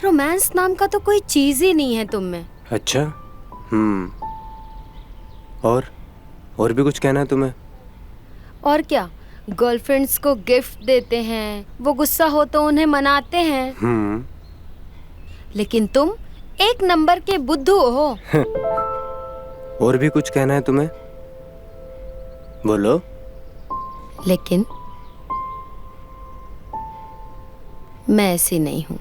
Romance नाम का तो कोई चीज ही नहीं है तुम में। अच्छा, और भी कुछ कहना है तुम्हें? और क्या, गर्लफ्रेंड्स को गिफ्ट देते हैं, वो गुस्सा हो तो उन्हें मनाते हैं। लेकिन तुम एक नंबर के बुद्धू हो। और भी कुछ कहना है तुम्हें? बोलो। लेकिन मैं ऐसी नहीं हूं।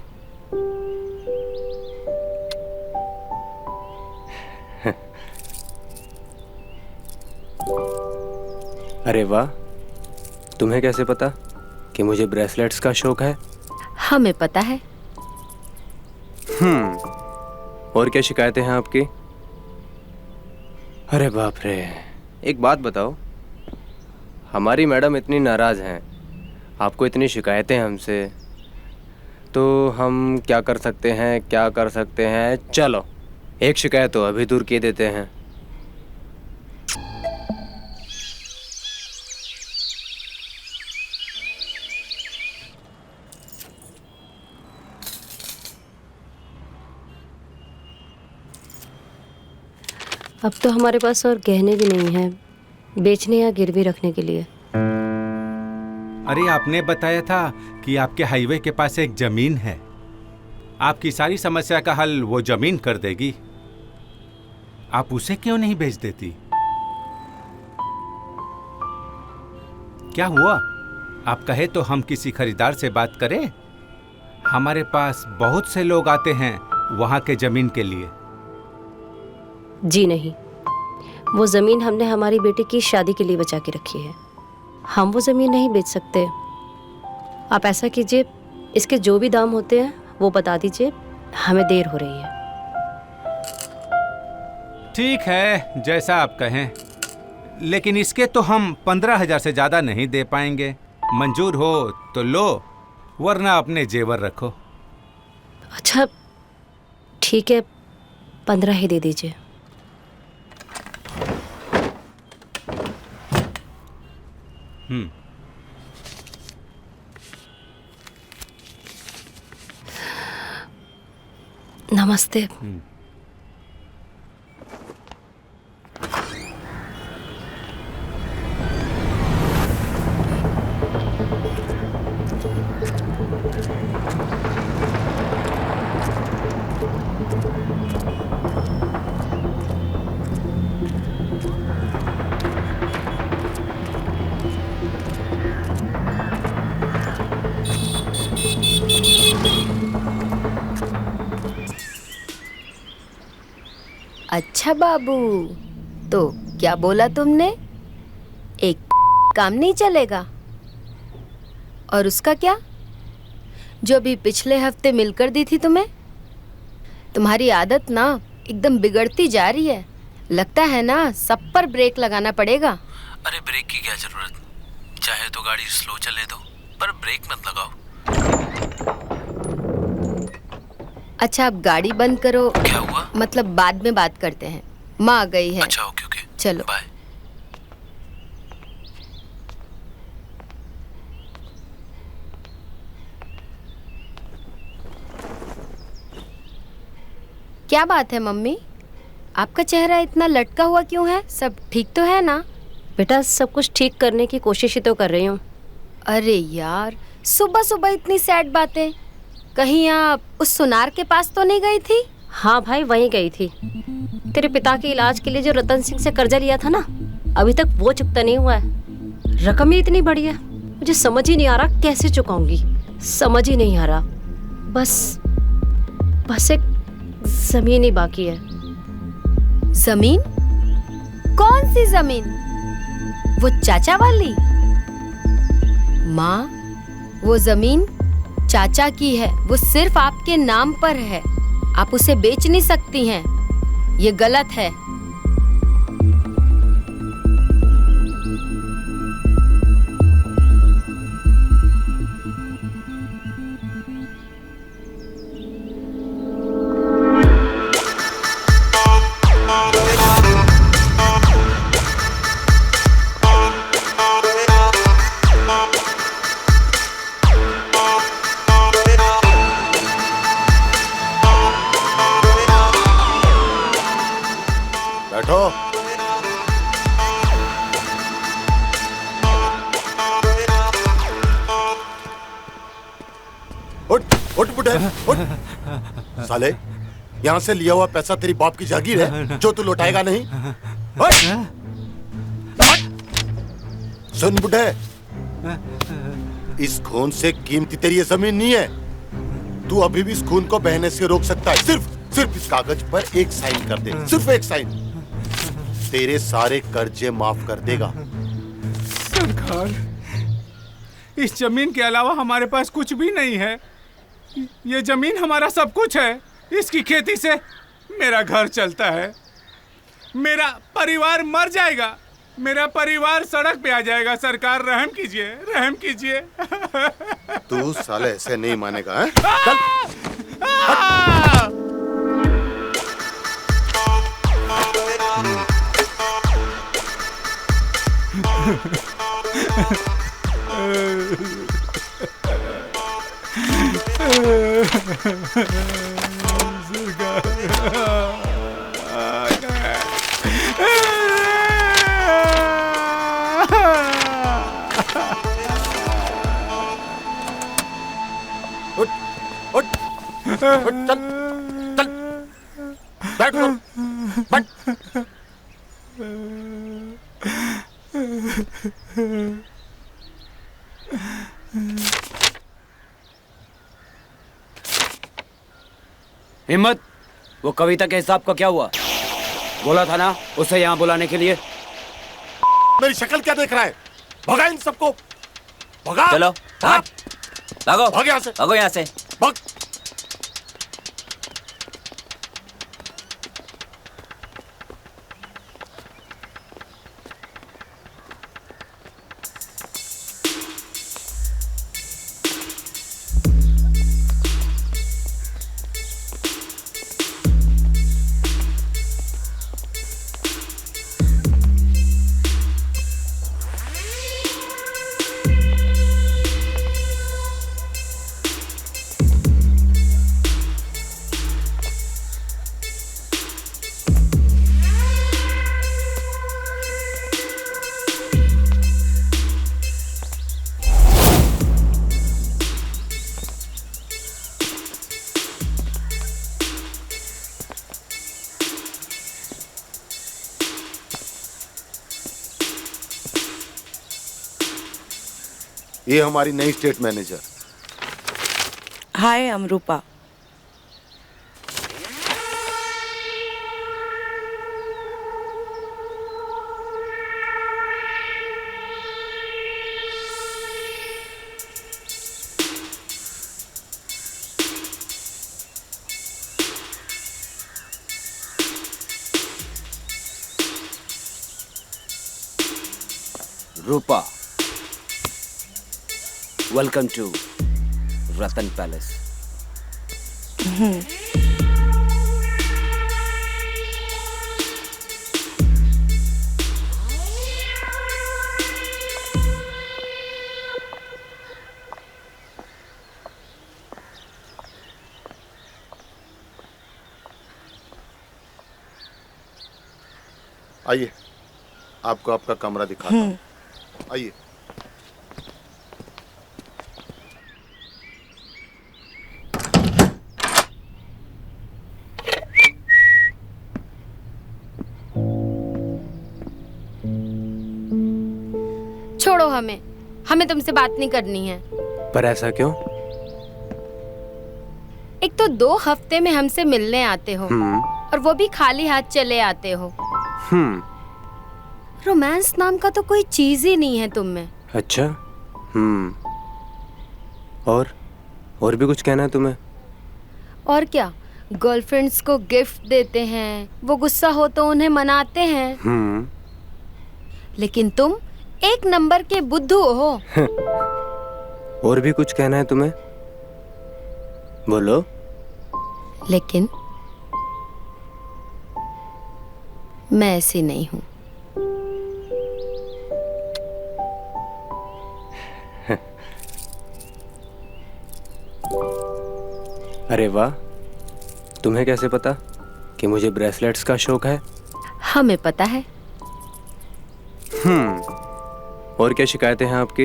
अरे वाह, तुम्हें कैसे पता कि मुझे ब्रेसलेट्स का शौक है? हमें पता है। और क्या शिकायतें हैं आपकी? अरे बाप रे, एक बात बताओ, हमारी मैडम इतनी नाराज हैं, आपको इतनी शिकायतें हमसे, तो हम क्या कर सकते हैं? चलो एक शिकायत तो अभी दूर किए देते हैं। अब तो हमारे पास और गहने भी नहीं हैं बेचने या गिरवी रखने के लिए। अरे आपने बताया था कि आपके हाईवे के पास एक जमीन है, आपकी सारी समस्या का हल वो जमीन कर देगी। आप उसे क्यों नहीं बेच देती? क्या हुआ? आप कहे तो हम किसी खरीदार से बात करें? हमारे पास बहुत से लोग आते हैं वहां के जमीन के लिए। जी नहीं, वो जमीन हमने हमारी बेटी की शादी के लिए बचा के रखी है। हम वो जमीन नहीं बेच सकते। आप ऐसा कीजिए, इसके जो भी दाम होते हैं वो बता दीजिए, हमें देर हो रही है। ठीक है, जैसा आप कहें, लेकिन इसके तो हम 15,000 से ज्यादा नहीं दे पाएंगे। मंजूर हो तो लो, वरना अपने जेवर रखो। अच्छा ठीक है, 15 ही दे दीजिए। नमस्ते। अच्छा बाबू, तो क्या बोला तुमने? एक काम नहीं चलेगा? और उसका क्या, जो भी पिछले हफ्ते मिलकर दी थी तुम्हें? तुम्हारी आदत ना एकदम बिगड़ती जा रही है। लगता है ना सब पर ब्रेक लगाना पड़ेगा। अरे ब्रेक की क्या जरूरत, चाहे तो गाड़ी स्लो चले दो, पर ब्रेक मत लगाओ। अच्छा अब गाड़ी बंद करो। क्या हुआ? मतलब बाद में बात करते हैं, माँ आ गई है। अच्छा ओके ओके, चलो बाय। क्या बात है मम्मी, आपका चेहरा इतना लटका हुआ क्यों है? सब ठीक तो है ना? बेटा सब कुछ ठीक करने की कोशिश ही तो कर रही हूँ। अरे यार, सुबह सुबह इतनी सैड बातें। कहीं आप उस सुनार के पास तो नहीं गई थी? हाँ भाई, वहीं गई थी। तेरे पिता के इलाज के लिए जो रतन सिंह से कर्जा लिया था ना, अभी तक वो चुकता नहीं हुआ है। रकम ही इतनी बड़ी है, मुझे समझ ही नहीं आ रहा कैसे चुकाऊंगी। समझ ही नहीं आ रहा। बस एक जमीन ही बाकी है। जमीन? कौन सी जमीन? वो चाचा वाली? माँ, वो जमीन चाचा की है, वो सिर्फ आपके नाम पर है। आप उसे बेच नहीं सकती हैं, ये गलत है। उठ साले, यहाँ से लिया हुआ पैसा तेरी बाप की जागीर है जो तू लौटाएगा नहीं। उठ! सुन बुढ़े, इस खून से कीमती तेरी ये जमीन नहीं है। तू अभी भी इस खून को बहने से रोक सकता है। सिर्फ इस कागज पर एक साइन कर दे, सिर्फ एक साइन, तेरे सारे कर्जे माफ कर देगा। सरकार, इस जमीन के अलावा हमारे पास कुछ भी नहीं है। ये जमीन हमारा सब कुछ है। इसकी खेती से मेरा घर चलता है। मेरा परिवार मर जाएगा, मेरा परिवार सड़क पे आ जाएगा। सरकार, रहम कीजिए, रहम कीजिए। तू साले ऐसे नहीं मानेगा, हैं? उठ, चल, चल, बैठ लो, बैठ। हिम्मत, वो कविता के हिसाब का क्या हुआ? बोला था ना उसे यहाँ बुलाने के लिए। मेरी शक्ल क्या देख रहा है? भगा इन सबको, भगा। चलो, भाग, भागो, भाग यहाँ से, भागो यहाँ से। भाग। ये हमारी नई state manager. Hi, I'm Rupa. Rupa, welcome to Ratan Palace. आइए, आपको आपका कमरा दिखाता हूँ। आइए। छोड़ो, हमें तुमसे बात नहीं करनी है। पर ऐसा क्यों? एक तो 2 हफ्ते में हमसे मिलने आते हो और वो भी खाली हाथ चले आते हो। रोमांस नाम का तो कोई चीज ही नहीं है तुम में। अच्छा। और भी कुछ कहना है तुम्हें? और क्या, गर्लफ्रेंड्स को गिफ्ट देते हैं, वो गुस्सा हो तो उन्हें मनाते हैं। लेकिन तुम 1 नंबर के बुद्धू हो। और भी कुछ कहना है तुम्हें? बोलो। लेकिन मैं ऐसी नहीं हूं। अरे वाह, तुम्हें कैसे पता कि मुझे ब्रेसलेट्स का शौक है? हमें पता है। और क्या शिकायतें हैं आपकी?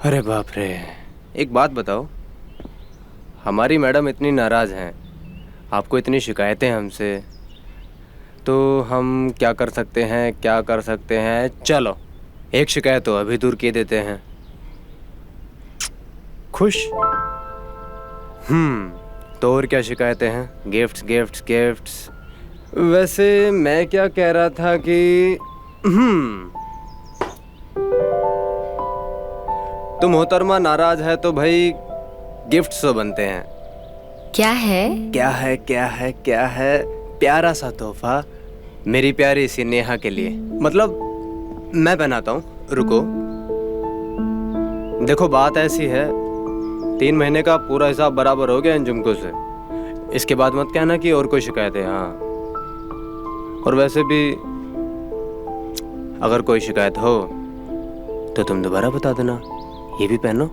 अरे बाप रे, एक बात बताओ, हमारी मैडम इतनी नाराज़ हैं, आपको इतनी शिकायतें हमसे, तो हम क्या कर सकते हैं? चलो एक शिकायत तो अभी दूर किए देते हैं। खुश? तो और क्या शिकायतें हैं? गिफ्ट्स। वैसे मैं क्या कह रहा था कि तुम मोहतरमा नाराज है तो भाई गिफ्ट्स तो बनते हैं। क्या है? क्या है? प्यारा सा तोहफा मेरी प्यारी सी नेहा के लिए। मतलब मैं बनाता हूँ, रुको। देखो बात ऐसी है, 3 महीने का पूरा हिसाब बराबर हो गया इन जुमकों से। इसके बाद मत कहना कि और कोई शिकायत है। हाँ, और वैसे भी अगर कोई शिकायत हो तो तुम दोबारा बता देना। ये भी पहनो।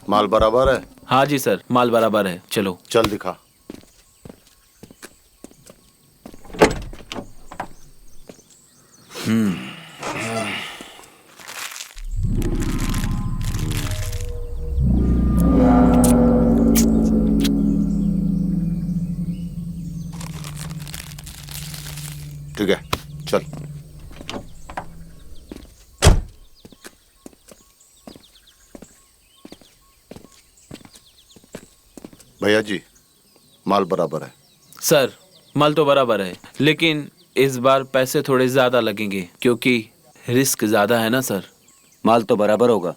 माल बराबर है? हाँ जी सर, माल बराबर है। चलो चल दिखा। ठीक है, चल। भैया जी, माल बराबर है। सर, माल तो बराबर है, लेकिन इस बार पैसे थोड़े ज्यादा लगेंगे क्योंकि रिस्क ज्यादा है ना सर। माल तो बराबर होगा,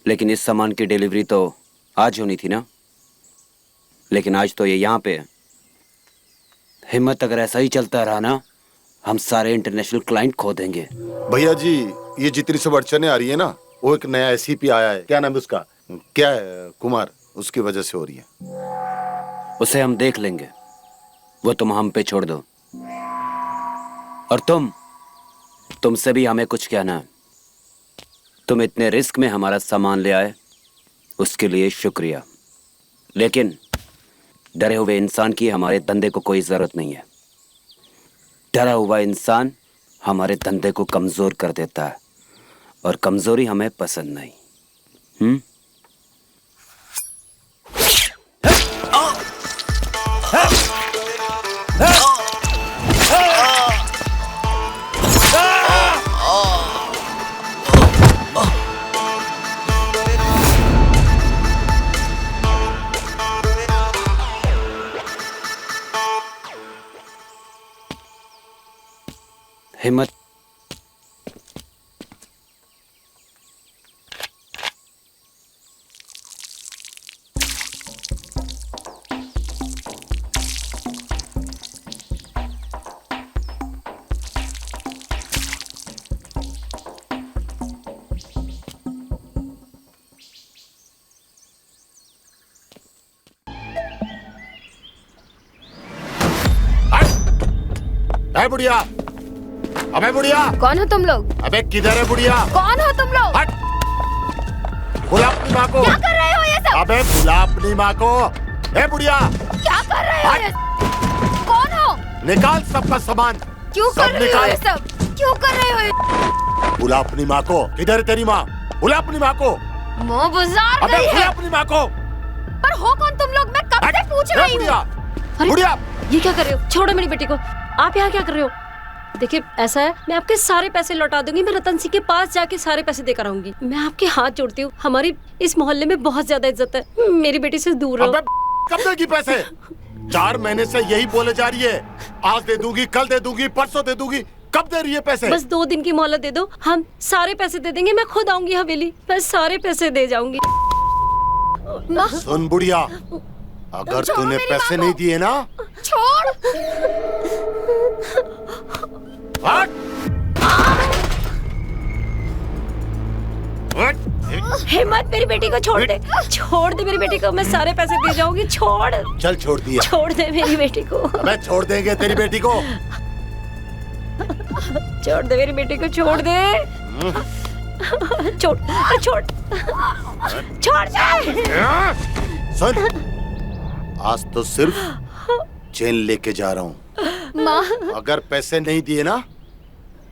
लेकिन इस सामान की डिलीवरी तो आज होनी थी ना। लेकिन आज तो ये यहाँ पे है। हिम्मत अगर ऐसा ही चलता रहा ना, हम सारे इंटरनेशनल क्लाइंट खो देंगे। भैया जी, ये जितनी सब अड़चने आ रही है ना, वो एक नया एससीपी आया है। क्या नाम है उसका? क्या है? कुमार। उसकी वजह से हो रही है। उसे हम देख लेंगे, वो तुम हम पे छोड़ दो। और तुमसे भी हमें कुछ कहना है। तुम इतने रिस्क में हमारा सामान ले आए, उसके लिए शुक्रिया। लेकिन डरे हुए इंसान की हमारे धंधे को कोई जरूरत नहीं है। डरा हुआ इंसान हमारे धंधे को कमजोर कर देता है, और कमजोरी हमें पसंद नहीं। हिम्मत, बुढ़िया, अबे बुढ़िया, कौन हो तुम लोग? अबे किधर है बुढ़िया? कौन हो तुम लोग? हट! बुला अपनी माँ को। क्या कर रहे हो ये सब? अबे बुला अपनी माँ को। ए बुढ़िया, क्या कर रहे हो ये? कौन हो? निकाल सबका सामान। क्यों सब कर रहे हो निकाल। ये सब? क्यों कर रहे हो ये? बुला अपनी माँ को। किधर है तेरी माँ? बुला अपनी माँ को। माँ बाजार अबे गई बुला है। अपनी माँ को। पर हो कौन तुम लोग? मैं कब से पूछ रही हूँ। बुढ़िया, अरे, बुढ़िया। ये क्या कर रहे हो? छोड़ो मेरी बेटी को। आप यहाँ क्या कर रहे हो? देखिए, ऐसा है, मैं आपके सारे पैसे लौटा दूंगी। मैं रतन सिंह के पास जाके सारे पैसे देकर आऊंगी। मैं आपके हाथ जोड़ती हूँ। हमारी इस मोहल्ले में बहुत ज्यादा इज्जत है। मेरी बेटी से दूर रहो। अबे कब देगी पैसे? 4 महीने से यही बोले जा रही है, आज दे दूंगी, कल दे दूंगी, परसों दे दूंगी। कब दे रही है पैसे? बस 2 दिन की मोहलत दे दो, हम सारे पैसे दे देंगे। मैं खुद आऊंगी हवेली, मैं सारे पैसे दे जाऊंगी। सुन बुढ़िया, अगर छोड़ो तूने मेरी पैसे माँ नहीं को। दिए ना, छोड़। हट! हट! हिम्मत, मेरी बेटी को छोड़ दे। छोड़ दे मेरी बेटी को, मैं सारे पैसे दे जाऊंगी। छोड़, चल छोड़ दिया। छोड़ दे मेरी बेटी को। अबे छोड़ देंगे तेरी बेटी को। छोड़ दे मेरी बेटी को, छोड़ दे। छोड़ छोड़ छोड़ छोड़। सुन, आज तो सिर्फ चेन लेके जा रहा हूँ। माँ, अगर पैसे नहीं दिए ना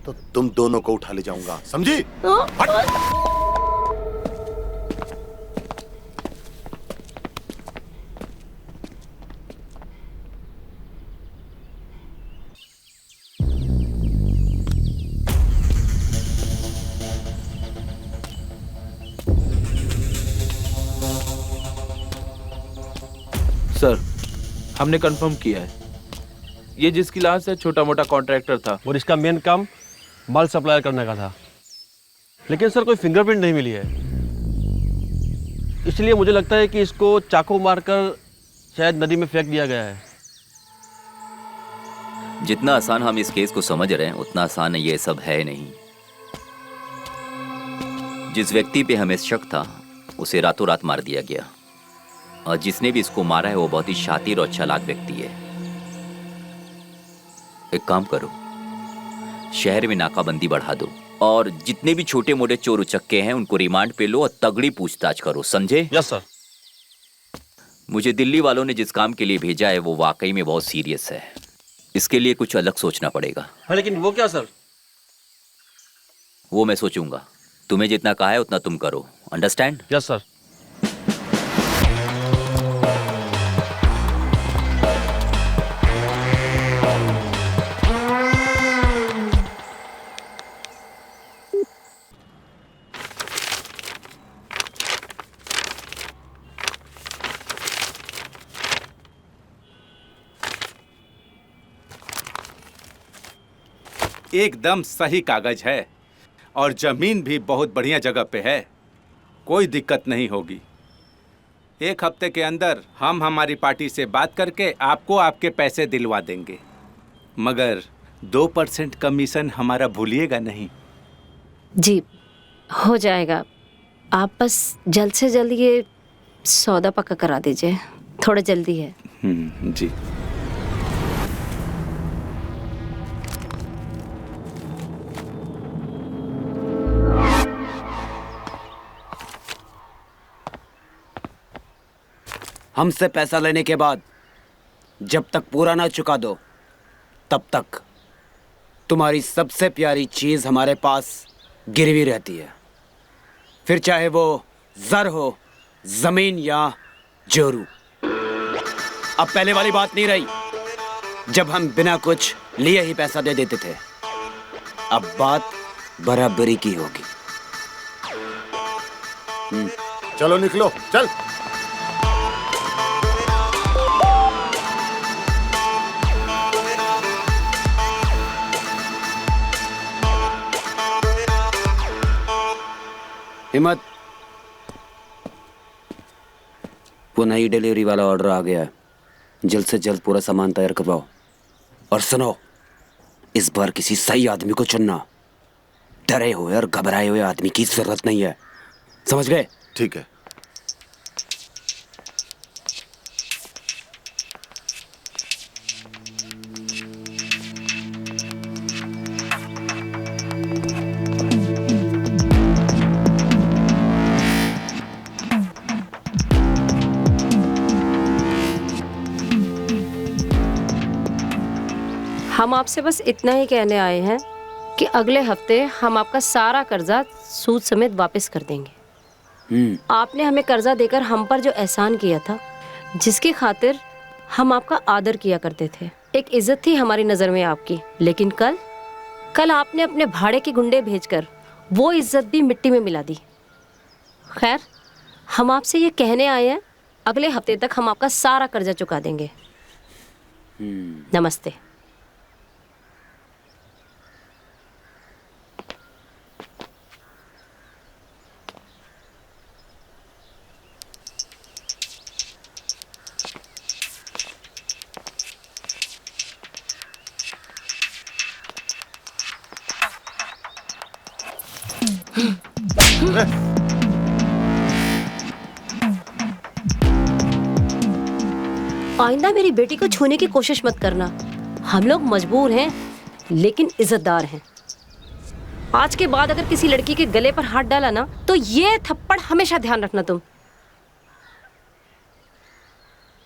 तो तुम दोनों को उठा ले जाऊंगा, समझी? हट। सर, हमने कंफर्म किया है, ये जिसकी लाश है छोटा मोटा कॉन्ट्रैक्टर था और इसका मेन काम माल सप्लाई करने का था। लेकिन सर कोई फिंगरप्रिंट नहीं मिली है, इसलिए मुझे लगता है कि इसको चाकू मारकर शायद नदी में फेंक दिया गया है। जितना आसान हम इस केस को समझ रहे हैं उतना आसान ये सब है नहीं। जिस व्यक्ति पे हमें शक था उसे रातों रात मार दिया गया, और जिसने भी इसको मारा है वो बहुत ही शातिर और चालाक व्यक्ति है। एक काम करो, शहर में नाकाबंदी बढ़ा दो और जितने भी छोटे मोटे चोर उचक्के हैं उनको रिमांड पे लो और तगड़ी पूछताछ करो, समझे? Yes sir. मुझे दिल्ली वालों ने जिस काम के लिए भेजा है वो वाकई में बहुत सीरियस है, इसके लिए कुछ अलग सोचना पड़ेगा। हाँ, लेकिन वो क्या सर? वो मैं सोचूंगा, तुम्हें जितना कहा है उतना तुम करो, अंडरस्टैंड? Yes sir. एकदम सही कागज है और जमीन भी बहुत बढ़िया जगह पे है, कोई दिक्कत नहीं होगी। एक हफ्ते के अंदर हम हमारी पार्टी से बात करके आपको आपके पैसे दिलवा देंगे, मगर 2% कमीशन हमारा भूलिएगा नहीं। जी हो जाएगा, आप बस जल्द से जल्द ये सौदा पक्का करा दीजिए, थोड़ा जल्दी है। जी। हमसे पैसा लेने के बाद जब तक पूरा ना चुका दो तब तक तुम्हारी सबसे प्यारी चीज हमारे पास गिरवी रहती है, फिर चाहे वो जर हो, जमीन या जोरू। अब पहले वाली बात नहीं रही जब हम बिना कुछ लिए ही पैसा दे देते थे, अब बात बराबरी की होगी। चलो निकलो, चल। हिम्मत, वो नई डिलीवरी वाला ऑर्डर आ गया है, जल्द से जल्द पूरा सामान तैयार करवाओ। और सुनो, इस बार किसी सही आदमी को चुनना, डरे हुए और घबराए हुए आदमी की जरूरत नहीं है, समझ गए? ठीक है। हम आपसे बस इतना ही कहने आए हैं कि अगले हफ्ते हम आपका सारा कर्जा सूद समेत वापस कर देंगे। आपने हमें कर्जा देकर हम पर जो एहसान किया था, जिसकी खातिर हम आपका आदर किया करते थे, एक इज्जत थी हमारी नज़र में आपकी, लेकिन कल आपने अपने भाड़े के गुंडे भेजकर वो इज्जत भी मिट्टी में मिला दी। खैर, हम आपसे ये कहने आए हैं, अगले हफ्ते तक हम आपका सारा कर्जा चुका देंगे। नमस्ते। आइंदा मेरी बेटी को छूने की कोशिश मत करना। हम लोग मजबूर हैं लेकिन इज्जतदार हैं। आज के बाद अगर किसी लड़की के गले पर हाथ डाला ना तो ये थप्पड़ हमेशा ध्यान रखना तुम।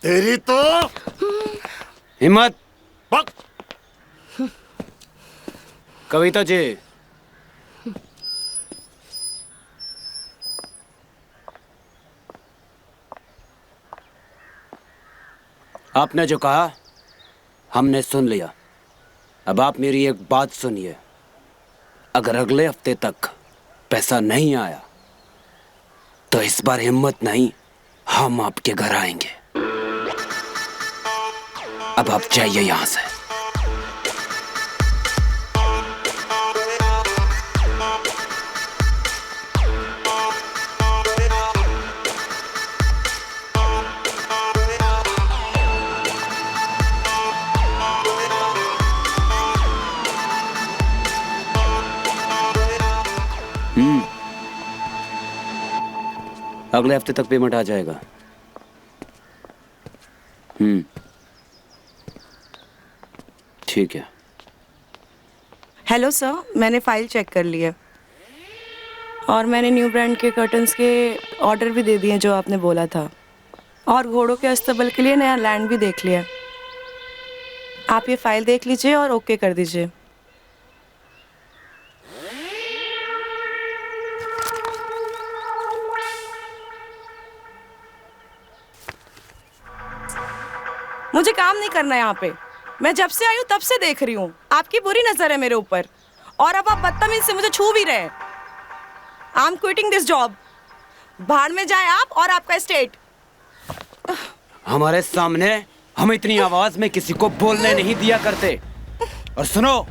तेरी तो हिम्मत। बक। कविता जी, आपने जो कहा हमने सुन लिया। अब आप मेरी एक बात सुनिए, अगर अगले हफ्ते तक पैसा नहीं आया तो इस बार हिम्मत नहीं, हम आपके घर आएंगे। अब आप जाइए यहां से। अगले हफ्ते तक पेमेंट आ जाएगा। ठीक है। हेलो सर, मैंने फाइल चेक कर ली है और मैंने न्यू ब्रांड के कर्टन्स के ऑर्डर भी दे दिए जो आपने बोला था, और घोड़ों के अस्तबल के लिए नया लैंड भी देख लिया। आप ये फाइल देख लीजिए और ओके कर दीजिए। मुझे काम नहीं करना यहाँ पे। मैं जब से आई हूँ तब से देख रही हूँ, आपकी बुरी नजर है मेरे ऊपर, और अब आप बदतमीज से मुझे छू भी रहे हैं। I am quitting this job. बाहर में जाए आप और आपका स्टेट। हमारे सामने हम इतनी आवाज में किसी को बोलने नहीं दिया करते। और सुनो,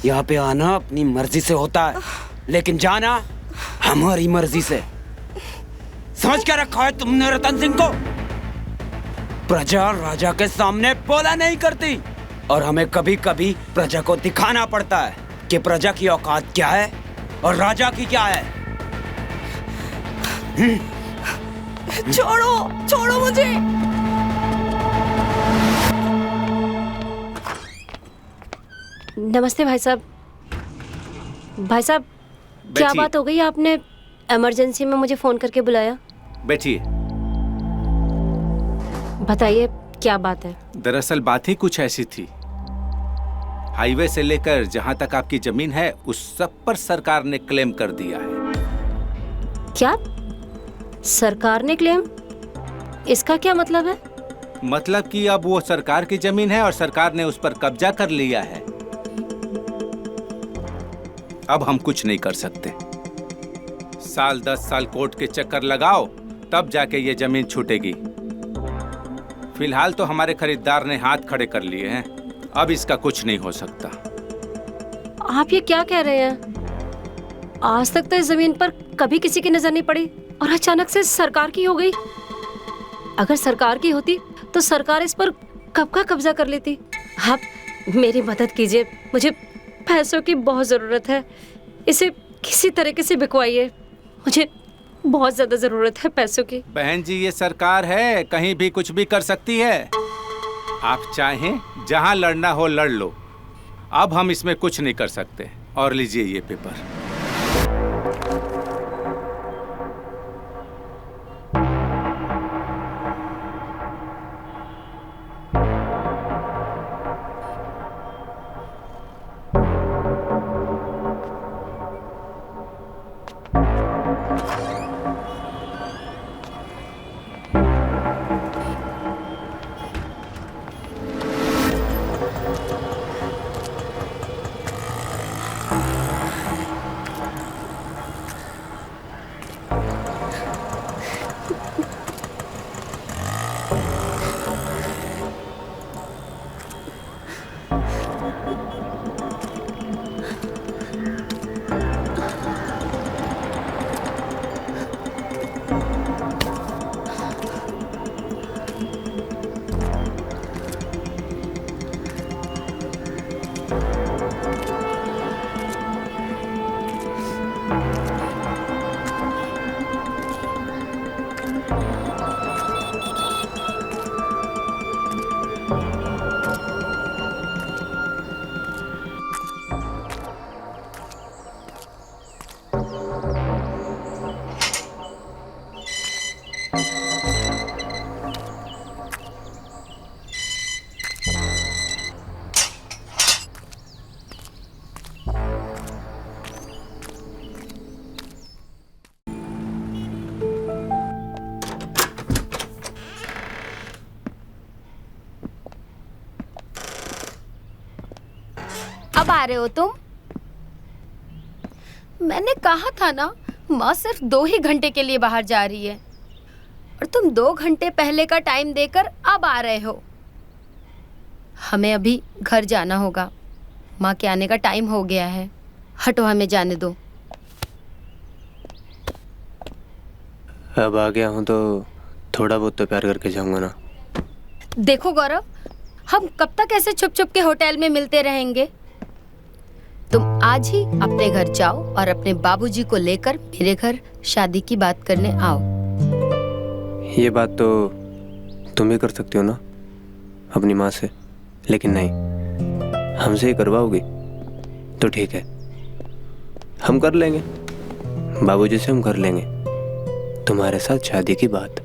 यहाँ पे आना अपनी मर्जी से होता है, लेकिन जाना हमारी मर्जी से। समझ क्या रखा है तुमने रतन सिंह को? प्रजा राजा के सामने बोला नहीं करती, और हमें कभी कभी प्रजा को दिखाना पड़ता है कि प्रजा की औकात क्या है और राजा की क्या है। छोड़ो, छोड़ो मुझे। नमस्ते भाई साहब। भाई साहब, क्या बैठिए। बात हो गई? आपने इमरजेंसी में मुझे फोन करके बुलाया। बैठिए। बताइए क्या बात है। दरअसल बात ही कुछ ऐसी थी, हाईवे से लेकर जहां तक आपकी जमीन है उस सब पर सरकार ने क्लेम कर दिया है। क्या सरकार ने क्लेम? इसका क्या मतलब है? मतलब कि अब वो सरकार की जमीन है और सरकार ने उस पर कब्जा कर लिया है। अब हम कुछ नहीं कर सकते। साल 10 साल कोर्ट के चक्कर लगाओ तब जाके ये जमीन छूटेगी। फिलहाल तो हमारे खरीदार ने हाथ खड़े कर लिए हैं, अब इसका कुछ नहीं हो सकता। आप ये क्या कह रहे हैं? आज तक तो इस जमीन पर कभी किसी की नजर नहीं पड़ी और अचानक से सरकार की हो गई। अगर सरकार की होती तो सरकार इस पर कब का कब्जा कर लेती। आप मेरी मदद कीजिए, मुझे पैसों की बहुत जरूरत है। इसे किसी तरीके से बिकवाइए, मुझे बहुत ज्यादा जरूरत है पैसों की। बहन जी, ये सरकार है, कहीं भी कुछ भी कर सकती है। आप चाहें जहां लड़ना हो लड़ लो, अब हम इसमें कुछ नहीं कर सकते। और लीजिए ये पेपर। आ रहे हो तुम? मैंने कहा था ना, माँ सिर्फ 2 ही घंटे के लिए बाहर जा रही है और तुम 2 घंटे पहले का टाइम देकर अब आ रहे हो। हमें अभी घर जाना होगा, माँ के आने का टाइम हो गया है। हटो, हमें जाने दो। अब आ गया हूँ तो थोड़ा बहुत तो प्यार करके जाऊंगा ना। देखो गौरव, हम कब तक ऐसे छुप छुप के होटल में मिलते रहेंगे? तुम आज ही अपने घर जाओ और अपने बाबूजी को लेकर मेरे घर शादी की बात करने आओ। ये बात तो तुम ही कर सकती हो ना अपनी माँ से, लेकिन नहीं, हमसे ही करवाओगी तो ठीक है, हम कर लेंगे। बाबूजी से हम कर लेंगे तुम्हारे साथ शादी की बात।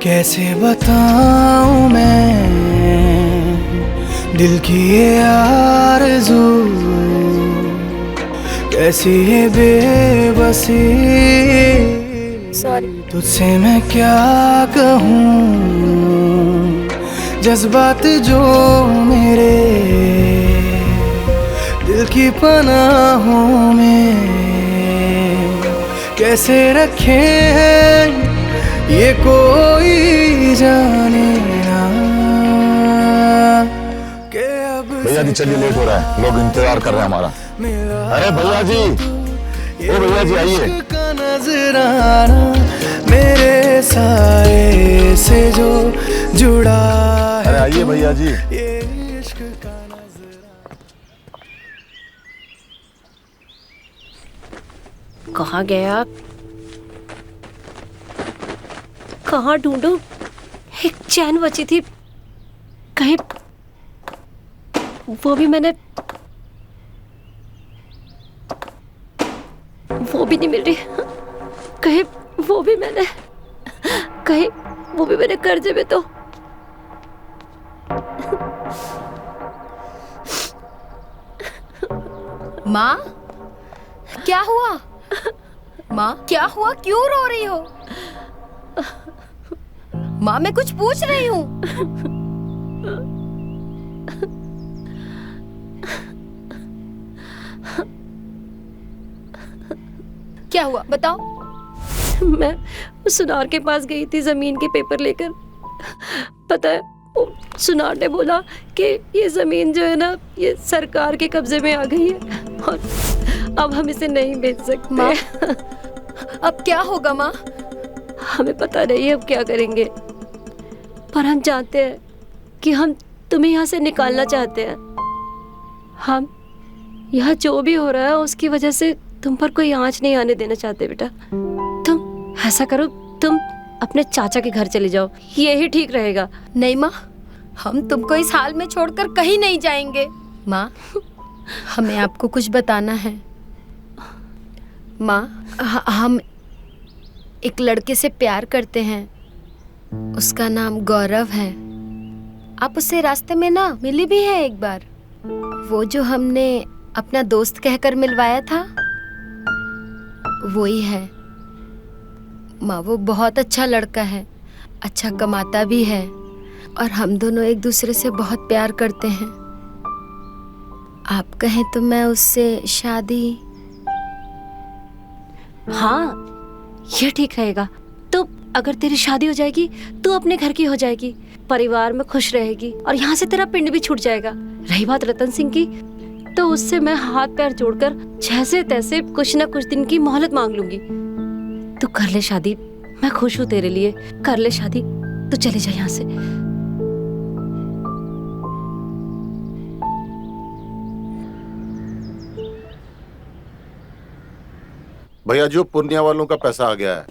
कैसे बताऊं मैं दिल की ये आरज़ू, कैसी ये बेबसी, तुझसे मैं क्या कहूँ, जज्बात जो मेरे दिल की पनाहों में कैसे रखे हैं ये कोई जाने ना। भैया जी चलिए, लेट हो रहा है, लोग इंतजार कर रहे हैं हमारा। अरे भैया जी, ओ भैया जी आइए। नजराना मेरे साए से जो जुड़ा है, अरे आइए भैया जी। ये इश्क का नजराना। कहाँ गया? कहाँ ढूंढूं? एक चैन बची थी, कहीं वो भी नहीं मिल रही। कहीं वो भी मैंने कर्जे में तो। माँ, क्या हुआ? माँ, क्या हुआ? क्यों रो रही हो? माँ, मैं कुछ पूछ रही हूँ। क्या हुआ, बताओ। मैं सुनार के पास गई थी जमीन के पेपर लेकर। पता है, वो सुनार ने बोला कि ये जमीन जो है ना, ये सरकार के कब्जे में आ गई है और अब हम इसे नहीं बेच सकते। माँ, अब क्या होगा माँ? हमें पता नहीं अब क्या करेंगे, पर हम जानते हैं कि हम तुम्हें यहाँ से निकालना चाहते हैं। हम यहाँ जो भी हो रहा है उसकी वजह से तुम पर कोई आंच नहीं आने देना चाहते। बेटा, तुम ऐसा करो, तुम अपने चाचा के घर चले जाओ, यही ठीक रहेगा। नहीं माँ, हम तुमको इस हाल में छोड़कर कहीं नहीं जाएंगे। माँ, हमें आपको कुछ बताना है। माँ, हम एक लड़के से प्यार करते हैं, उसका नाम गौरव है। आप उससे रास्ते में ना मिली भी है एक बार। वो जो हमने अपना दोस्त कहकर मिलवाया था, वो ही है। माँ, वो बहुत अच्छा लड़का है, अच्छा कमाता भी है और हम दोनों एक दूसरे से बहुत प्यार करते हैं। आप कहें तो मैं उससे शादी। हाँ, ये ठीक रहेगा। तो अगर तेरी शादी हो जाएगी तो अपने घर की हो जाएगी, परिवार में खुश रहेगी और यहाँ से तेरा पिंड भी छूट जाएगा। रही बात रतन सिंह की, तो उससे मैं हाथ पैर जोड़कर जैसे तैसे कुछ ना कुछ दिन की मोहलत मांग लूंगी। तू कर ले शादी, मैं खुश हूँ तेरे लिए। कर ले शादी, तू चले जा यहाँ से। भैया जो पूर्णिया वालों का पैसा आ गया है,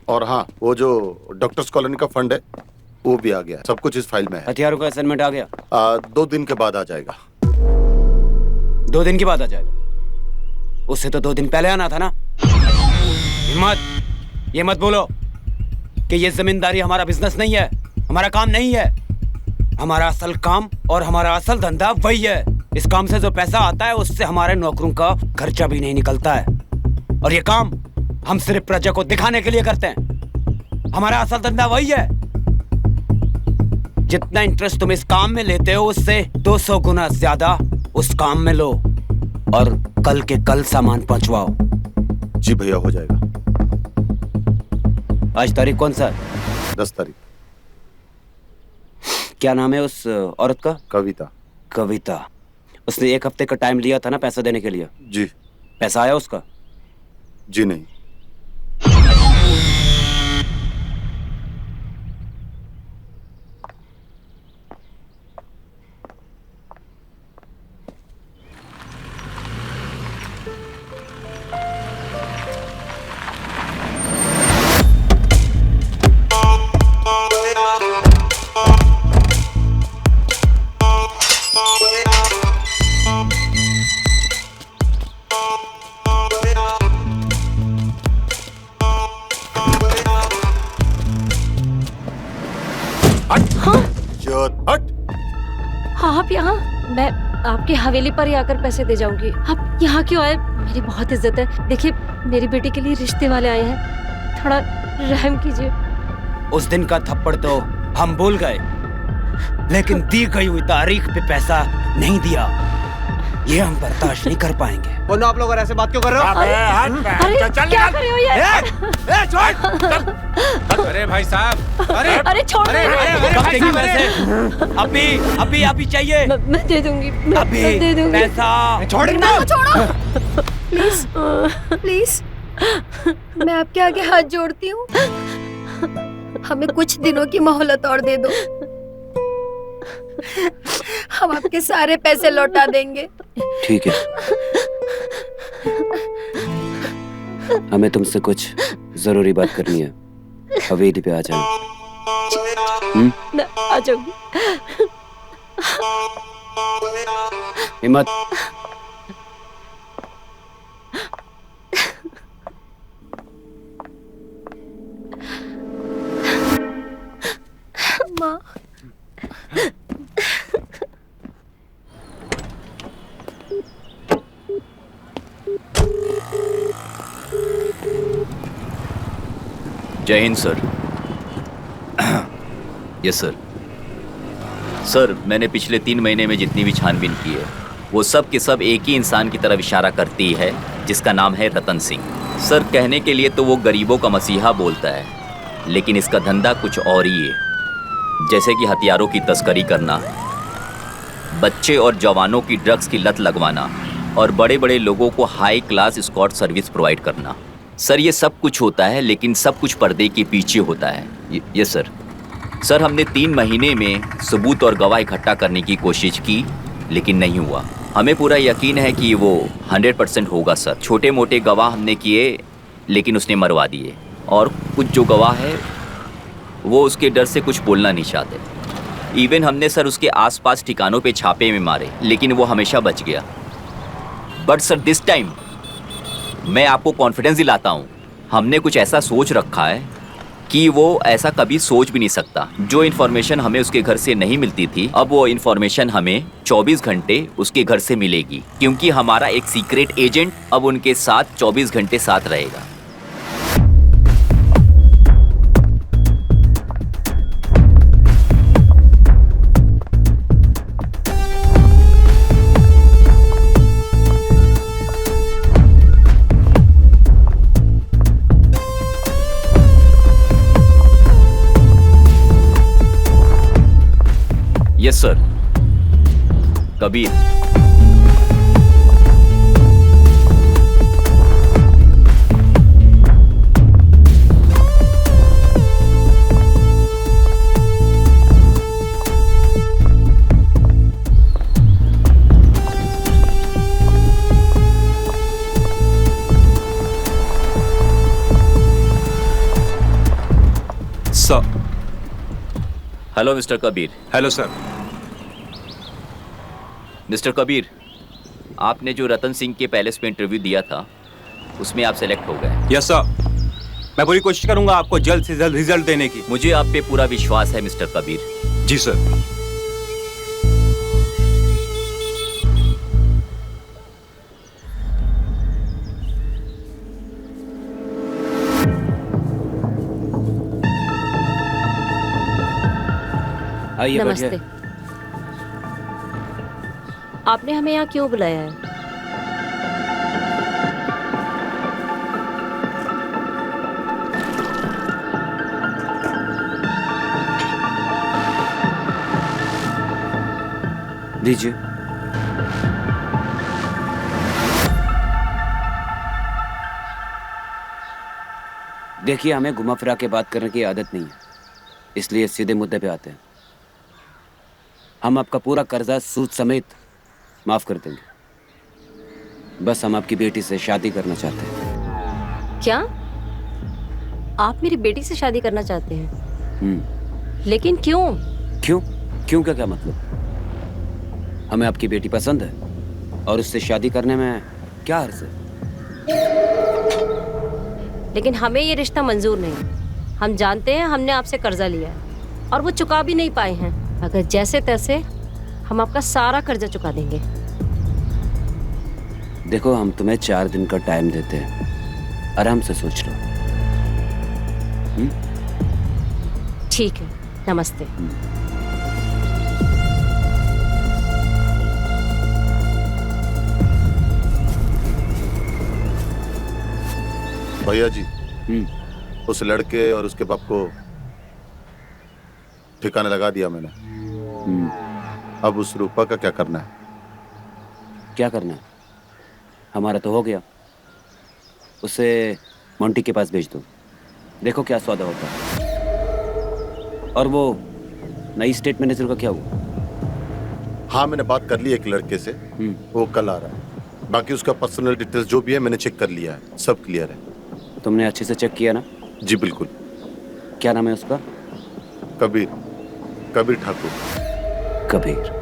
और हाँ, वो जो डॉक्टर्स कॉलोनी का फंड है वो भी आ गया। सब कुछ इस फाइल में है। हथियारों का असाइनमेंट आ गया? 2 दिन के बाद आ जाएगा। 2 दिन के बाद आ जाएगा? उससे तो 2 दिन पहले आना था ना। हिम्मत, ये मत बोलो कि ये जमींदारी हमारा बिजनेस नहीं है, हमारा काम नहीं है। हमारा असल काम और हमारा असल धंधा वही है। इस काम से जो पैसा आता है उससे हमारे नौकरों का खर्चा भी नहीं निकलता है। और ये काम हम सिर्फ प्रजा को दिखाने के लिए करते हैं। हमारा असल धंधा वही है। जितना इंटरेस्ट तुम इस काम में लेते हो उससे 200 गुना ज्यादा उस काम में लो और कल के कल सामान पहुंचवाओ। जी भैया, हो जाएगा। आज तारीख कौन सा है? 10 तारीख। क्या नाम है उस औरत का? कविता। कविता। उसने 1 हफ्ते का टाइम लिया था ना पैसा देने के लिए? जी। पैसा आया उसका? जी नहीं। हाँ, आप यहाँ? मैं आपकी हवेली पर ही आकर पैसे दे जाऊंगी। आप यहाँ क्यों आए? मेरी बहुत इज्जत है। देखिए, मेरी बेटी के लिए रिश्ते वाले आए हैं, थोड़ा रहम कीजिए। उस दिन का थप्पड़ तो हम भूल गए, लेकिन दी गई हुई तारीख पे पैसा नहीं दिया, ये हम बर्दाश्त नहीं कर पाएंगे। बोलो, आप लोग ऐसे बात क्यों कर रहे हो? अरे क्या कर रहे हो ये? अरे भाई साहब, अरे छोड़ दो। कब देंगी पैसे? अभी चाहिए। मैं दे दूंगी। अभी मैं दे दूंगी। पैसा छोड़ छोड़ो प्लीज, प्लीज, मैं आपके आगे हाथ जोड़ती हूँ। हमें कुछ दिनों की मोहलत और दे दो, हम आपके सारे पैसे लौटा देंगे। ठीक है, हमें तुमसे कुछ जरूरी बात करनी है। हवेली पे आ जाओ। मैं आ जाऊंगी। हिम्मत, माँ, जय Hind sir. Yes sir. Sir, मैंने पिछले 3 महीने में जितनी भी छानबीन की है वो सब के सब एक ही इंसान की तरफ इशारा करती है, जिसका नाम है रतन सिंह। सर, कहने के लिए तो वो गरीबों का मसीहा बोलता है, लेकिन इसका धंधा कुछ और ही है। जैसे कि हथियारों की तस्करी करना, बच्चे और जवानों की ड्रग्स की लत लगवाना और बड़े बड़े लोगों को high class escort service provide करना। सर, ये सब कुछ होता है, लेकिन सब कुछ पर्दे के पीछे होता है। Yes sir. सर, हमने 3 महीने में सबूत और गवाह इकट्ठा करने की कोशिश की, लेकिन नहीं हुआ। हमें पूरा यकीन है कि वो 100% होगा सर। छोटे मोटे गवाह हमने किए, लेकिन उसने मरवा दिए, और कुछ जो गवाह है वो उसके डर से कुछ बोलना नहीं चाहते। इवन हमने सर उसके आसपास ठिकानों पे छापे में मारे, लेकिन वो हमेशा बच गया। बट सर, दिस टाइम मैं आपको कॉन्फिडेंस दिलाता हूँ, हमने कुछ ऐसा सोच रखा है कि वो ऐसा कभी सोच भी नहीं सकता। जो इन्फॉर्मेशन हमें उसके घर से नहीं मिलती थी, अब वो इन्फॉर्मेशन हमें 24 घंटे उसके घर से मिलेगी, क्योंकि हमारा एक सीक्रेट एजेंट अब उनके साथ 24 घंटे साथ रहेगा। Yes sir. Kabir, sir. Hello mister Kabir. Hello sir. Mister Kabir, आपने जो रतन सिंह के पैलेस में इंटरव्यू दिया था उसमें आप सेलेक्ट हो गए। यस सर, मैं पूरी कोशिश करूंगा आपको जल्द से जल्द रिजल्ट देने की। मुझे आप पे पूरा विश्वास है मिस्टर कबीर। जी सर। आइए नमस्ते। बैठिए। आपने हमें यहाँ क्यों बुलाया है? दीजिए। देखिए, हमें घुमा फिरा के बात करने की आदत नहीं है, इसलिए सीधे मुद्दे पे आते हैं। हम आपका पूरा कर्जा सूद समेत माफ कर देंगे। बस हम आपकी बेटी से शादी करना चाहते हैं। क्या आप मेरी बेटी से शादी करना चाहते हैं? लेकिन क्यों? क्यों? क्यों का क्या मतलब? हमें आपकी बेटी पसंद है और उससे शादी करने में क्या हर्ज है? लेकिन हमें ये रिश्ता मंजूर नहीं। हम जानते हैं हमने आपसे कर्जा लिया है और वो चुका भी नहीं पाए हैं। अगर जैसे तैसे हम आपका सारा कर्जा चुका देंगे। देखो, हम तुम्हें 4 दिन का टाइम देते हैं, आराम से सोच लो। ठीक है, नमस्ते। भैया जी, उस लड़के और उसके बाप को ठिकाने लगा दिया मैंने। अब उस रूपा का क्या करना है? क्या करना है? हमारा तो हो गया। उसे मोंटी के पास भेज दो, देखो क्या सौदा होता है। और वो नई स्टेट मैनेजर का क्या हुआ? हाँ, मैंने बात कर ली एक लड़के से, वो कल आ रहा है। बाकी उसका पर्सनल डिटेल्स जो भी है मैंने चेक कर लिया है, सब क्लियर है। तुमने अच्छे से चेक किया ना? जी बिल्कुल। क्या नाम है उसका? Kabir, Kabir Thakur. Kabir.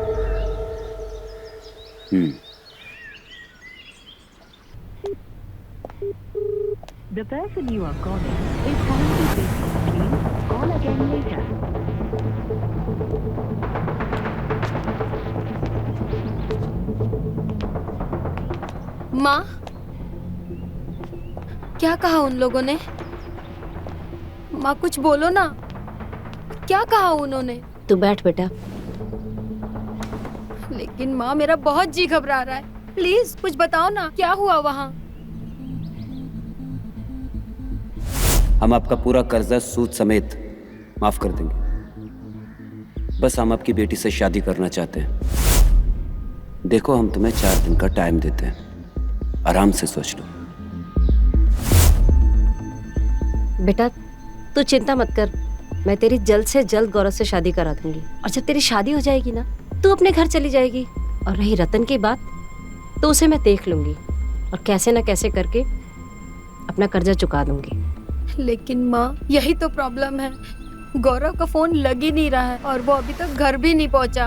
The person you are calling is currently busy. Please call again later. माँ, क्या कहा उन लोगों ने? माँ कुछ बोलो ना, क्या कहा उन्होंने? तू बैठ बेटा। लेकिन माँ, मेरा बहुत जी घबरा रहा है। प्लीज कुछ बताओ ना, क्या हुआ वहाँ? हम आपका पूरा कर्जा सूद समेत माफ कर देंगे। बस हम आपकी बेटी से शादी करना चाहते हैं। देखो, हम तुम्हें 4 दिन का टाइम देते हैं, आराम से सोच लो। बेटा तू चिंता मत कर, मैं तेरी जल्द से जल्द गौरव से शादी करा दूंगी। और जब तेरी शादी हो जाएगी ना, तू अपने घर चली जाएगी। और रही रतन की बात, तो उसे मैं देख लूंगी और कैसे ना कैसे करके अपना कर्जा चुका दूंगी। लेकिन माँ, यही तो प्रॉब्लम है। गौरव का फोन लग ही नहीं रहा है और वो अभी तक घर भी नहीं पहुंचा।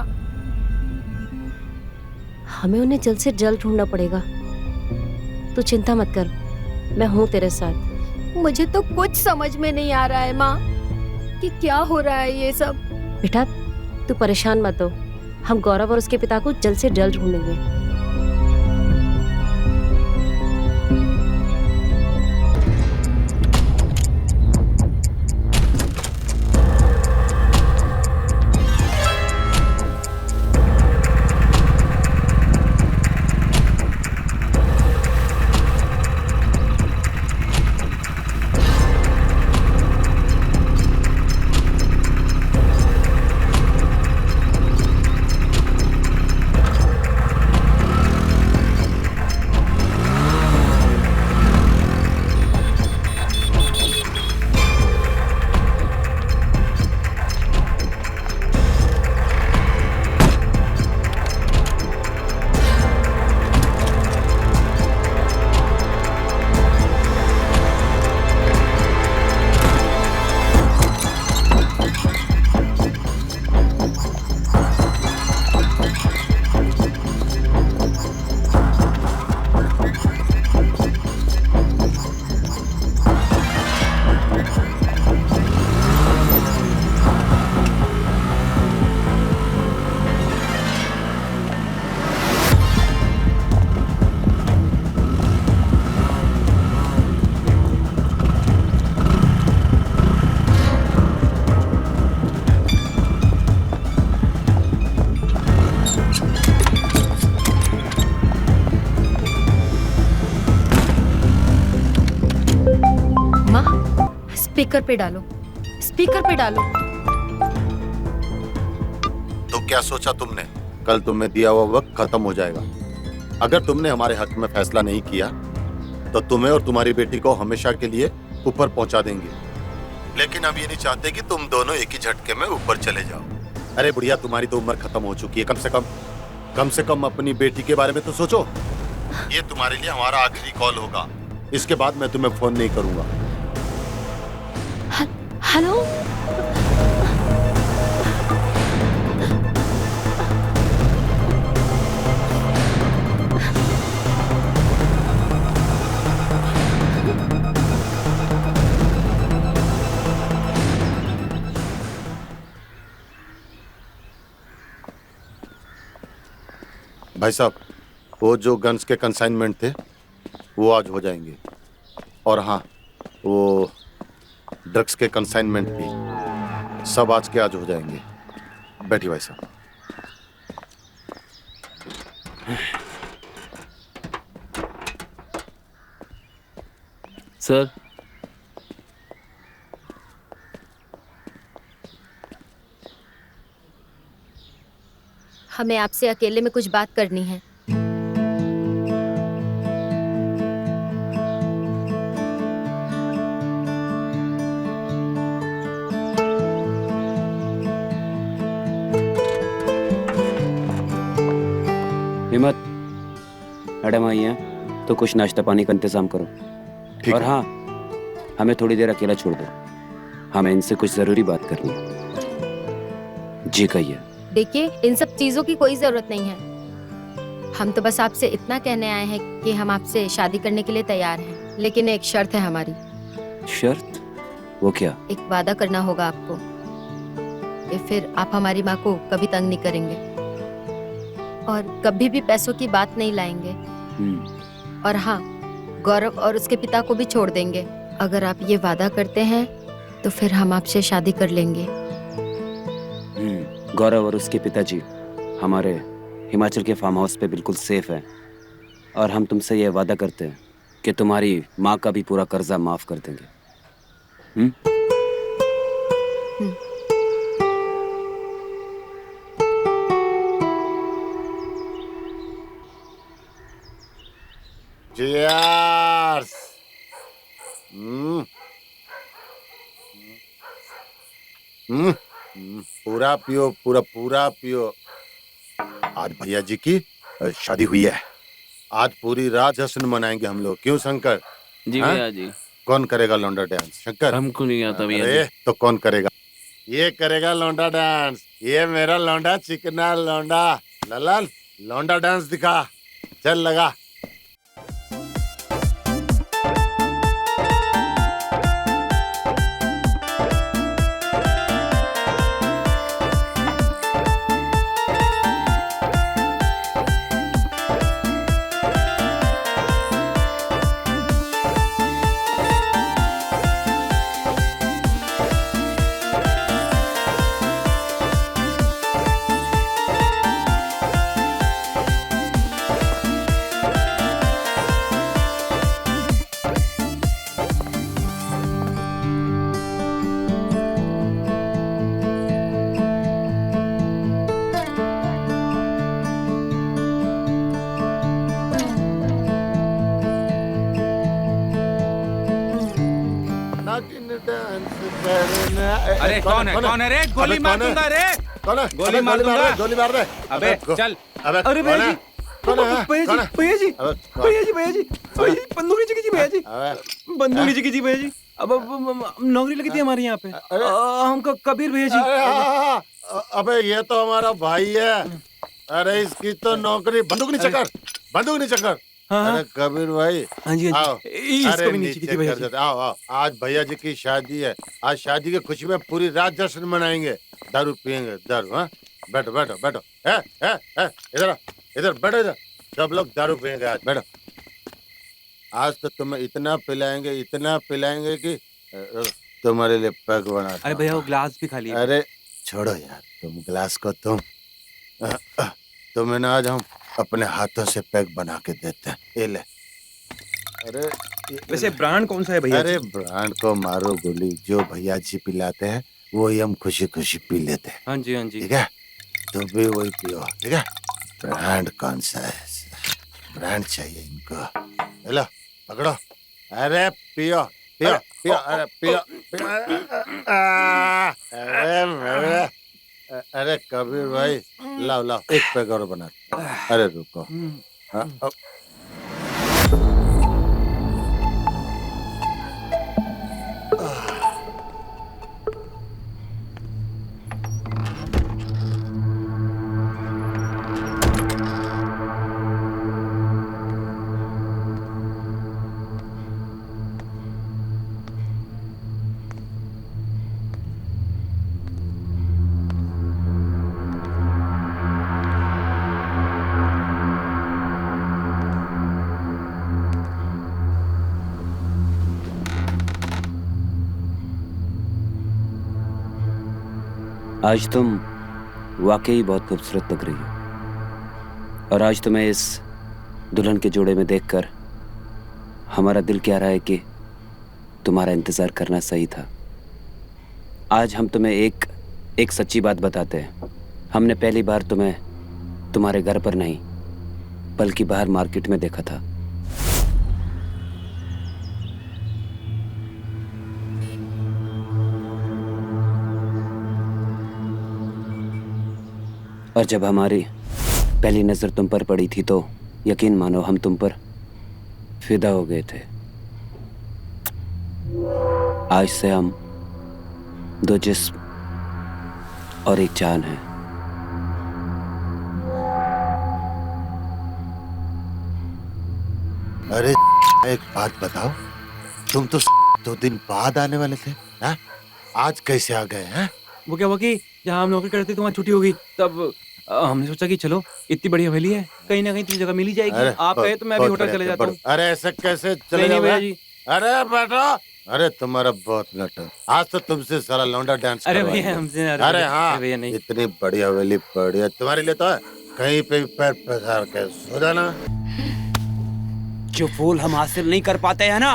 हमें उन्हें जल्द से जल्द ढूंढना पड़ेगा। तू चिंता मत कर, मैं हूँ तेरे साथ। मुझे तो कुछ समझ में नहीं आ रहा है माँ कि क्या हो रहा है ये सब। बेटा तू परेशान मत हो, हम गौरव और उसके पिता को जल्द से जल्द ढूंढेंगे। स्पीकर पे डालो, स्पीकर पे डालो। तो क्या सोचा तुमने? कल तुम्हें दिया हुआ वक्त खत्म हो जाएगा। अगर तुमने हमारे हक में फैसला नहीं किया तो तुम्हें और तुम्हारी बेटी को हमेशा के लिए ऊपर पहुंचा देंगे। लेकिन हम ये नहीं चाहते कि तुम दोनों एक ही झटके में ऊपर चले जाओ। अरे बुढ़िया, तुम्हारी तो उम्र खत्म हो चुकी है। कम से कम अपनी बेटी के बारे में तो सोचो। ये तुम्हारे लिए हमारा आखिरी कॉल होगा। इसके बाद मैं तुम्हें फोन नहीं करूंगा। हेलो, भाई साहब, वो जो गन्स के कंसाइनमेंट थे वो आज हो जाएंगे। और हाँ, वो ड्रग्स के कंसाइनमेंट भी सब आज के आज हो जाएंगे। बैठिए भाई साहब। सर, हमें आपसे अकेले में कुछ बात करनी है। हिम्मत, मैडम आई हैं तो कुछ नाश्ता पानी का इंतजाम करो। और हाँ, हमें थोड़ी देर अकेला छोड़ दो, हमें इनसे कुछ जरूरी बात करनी है। जी कहिए। देखिए, इन सब चीजों की कोई जरूरत नहीं है। हम तो बस आपसे इतना कहने आए हैं कि हम आपसे शादी करने के लिए तैयार हैं, लेकिन एक शर्त है हमारी। शर्त? वो क्या? एक वादा करना होगा आपको कि फिर आप हमारी माँ को कभी तंग नहीं करेंगे और कभी भी पैसों की बात नहीं लाएंगे। और हाँ, गौरव और उसके पिता को भी छोड़ देंगे। अगर आप ये वादा करते हैं तो फिर हम आपसे शादी कर लेंगे। गौरव और उसके पिताजी हमारे हिमाचल के फार्म हाउस पे बिल्कुल सेफ हैं और हम तुमसे ये वादा करते हैं कि तुम्हारी माँ का भी पूरा कर्जा माफ कर देंगे। Cheers! पूरा पियो, पूरा पियो। आज भैया जी की शादी हुई है। आज पूरी रात जश्न मनाएंगे हम लोग। क्यों शंकर? जी भैया जी। कौन करेगा लौंडा डांस? शंकर? हमको नहीं आता भैया अरे जी। तो कौन करेगा? ये करेगा लौंडा डांस। ये मेरा लौंडा, चिकना लौंडा। ललन, लौंडा डांस दिखा। चल लगा। अरे कौन है रे? गोली मार दूंगा रे। कौन है? गोली मार दूंगा। गोली मार दे। अबे चल। अरे भैया जी, भैया जी, बंदूक नीचे कीजिए भैया जी, बंदूक नीचे कीजिए भैया जी। अब नौकरी लगी थी हमारी यहाँ पे। हम कबीर भैया जी। अबे ये तो हमारा भाई है। अरे इसकी तो नौकरी। बंदूक नीचे कर, बंदूक नीचे कर। अरे कबीर भाई, हाँ जी, आओ। इसको भी नीचे कीजिए भैया जी। आओ आओ, आज भैया जी की शादी है। आज शादी की खुशी में पूरी रात जश्न मनाएंगे। दारू पियेंगे, दारू। हाँ, बैठो बैठो बैठो। इधर इधर बैठो, इधर। सब लोग दारू पियेंगे आज। बैठो। आज तो तुम्हें इतना पिलाएंगे कि तुम्हारे लिए पैक बना। अरे भैया वो ग्लास भी खाली है। अरे छोड़ो यार, तुम ग्लास को तुम्हें ना आज हम अपने हाथों से पैक बना के देते हैं। ये ले। अरे वैसे ब्रांड कौन सा है भैया? अरे ब्रांड को मारो गोली, जो भैया जी पिलाते हैं वही हम खुशी खुशी पी लेते हैं। हाँ जी, हाँ जी। ठीक है, तुम भी वही पियो। ठीक है, ब्रांड कौन सा है? ब्रांड चाहिए इनको। लो पकड़ो, अरे पियो पियो पियो, अरे पियो पियो। अरे कबीर भाई, लाओ लाओ एक पैक और बना। अरे रुको, हाँ, आज तुम वाकई बहुत खूबसूरत लग रही हो, और आज तुम्हें इस दुल्हन के जोड़े में देखकर हमारा दिल कह रहा है कि तुम्हारा इंतज़ार करना सही था। आज हम तुम्हें एक सच्ची बात बताते हैं। हमने पहली बार तुम्हें तुम्हारे घर पर नहीं बल्कि बाहर मार्केट में देखा था। और जब हमारी पहली नजर तुम पर पड़ी थी तो यकीन मानो हम तुम पर फिदा हो गए थे। आज से हम दो जिस्म और एक जान है। अरे एक बात बताओ, तुम तो 2 दिन बाद आने वाले थे, हाँ? आज कैसे आ गए हैं? वो क्या हुआ कि जहाँ हम नौकरी करते थे वहाँ छुट्टी होगी, तब हमने सोचा कि चलो इतनी बड़ी हवेली है, कहीं ना कहीं तुझे जगह मिल ही जाएगी। आप कहे तो मैं भी होटल चले जाता हूँ। अरे ऐसे कैसे चले नहीं भैया जाओगे? जी। अरे बैठो। अरे तुम्हारा बहुत नटन, आज तो तुमसे सारा लौंडा डांस अरे करवाएंगे। भैया हमसे अरे हाँ, भैया नहीं। इतनी बड़ी हवेली पड़ी है तुम्हारे लिए, तो है कहीं पे भी पैर पसार के सो जाना। जो फूल हम हासिल नहीं कर पाते हैं ना,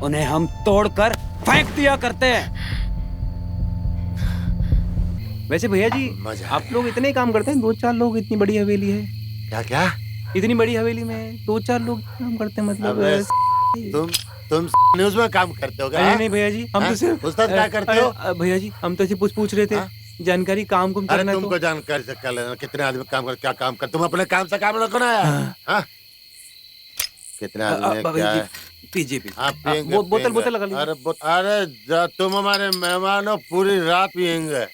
उन्हें हम तोड़कर फेंक दिया करते हैं। वैसे भैया जी आप लोग इतने ही काम करते हैं? 2-4 लोग, इतनी बड़ी हवेली है। क्या क्या? इतनी बड़ी हवेली में 2-4 लोग काम करते हैं मतलब? तुम न्यूज में काम करते हो क्या? नहीं भैया जी, हम तो सिर्फ उस्ताद क्या करते हो? भैया जी हम तो सिर्फ पूछ रहे थे जानकारी, काम कुम अरे करना है तुमको जानकारी से कर लेना, कितने आदमी काम कर, क्या काम कर, तुम अपने काम से काम रखो ना यार। हाँ? कितने आदमी हैं, क्या है? पीजिए हाँ पियेंगे, बोतल लगा लीजिए। अरे तुम हमारे मेहमान हो, पूरी रात पियेंगे।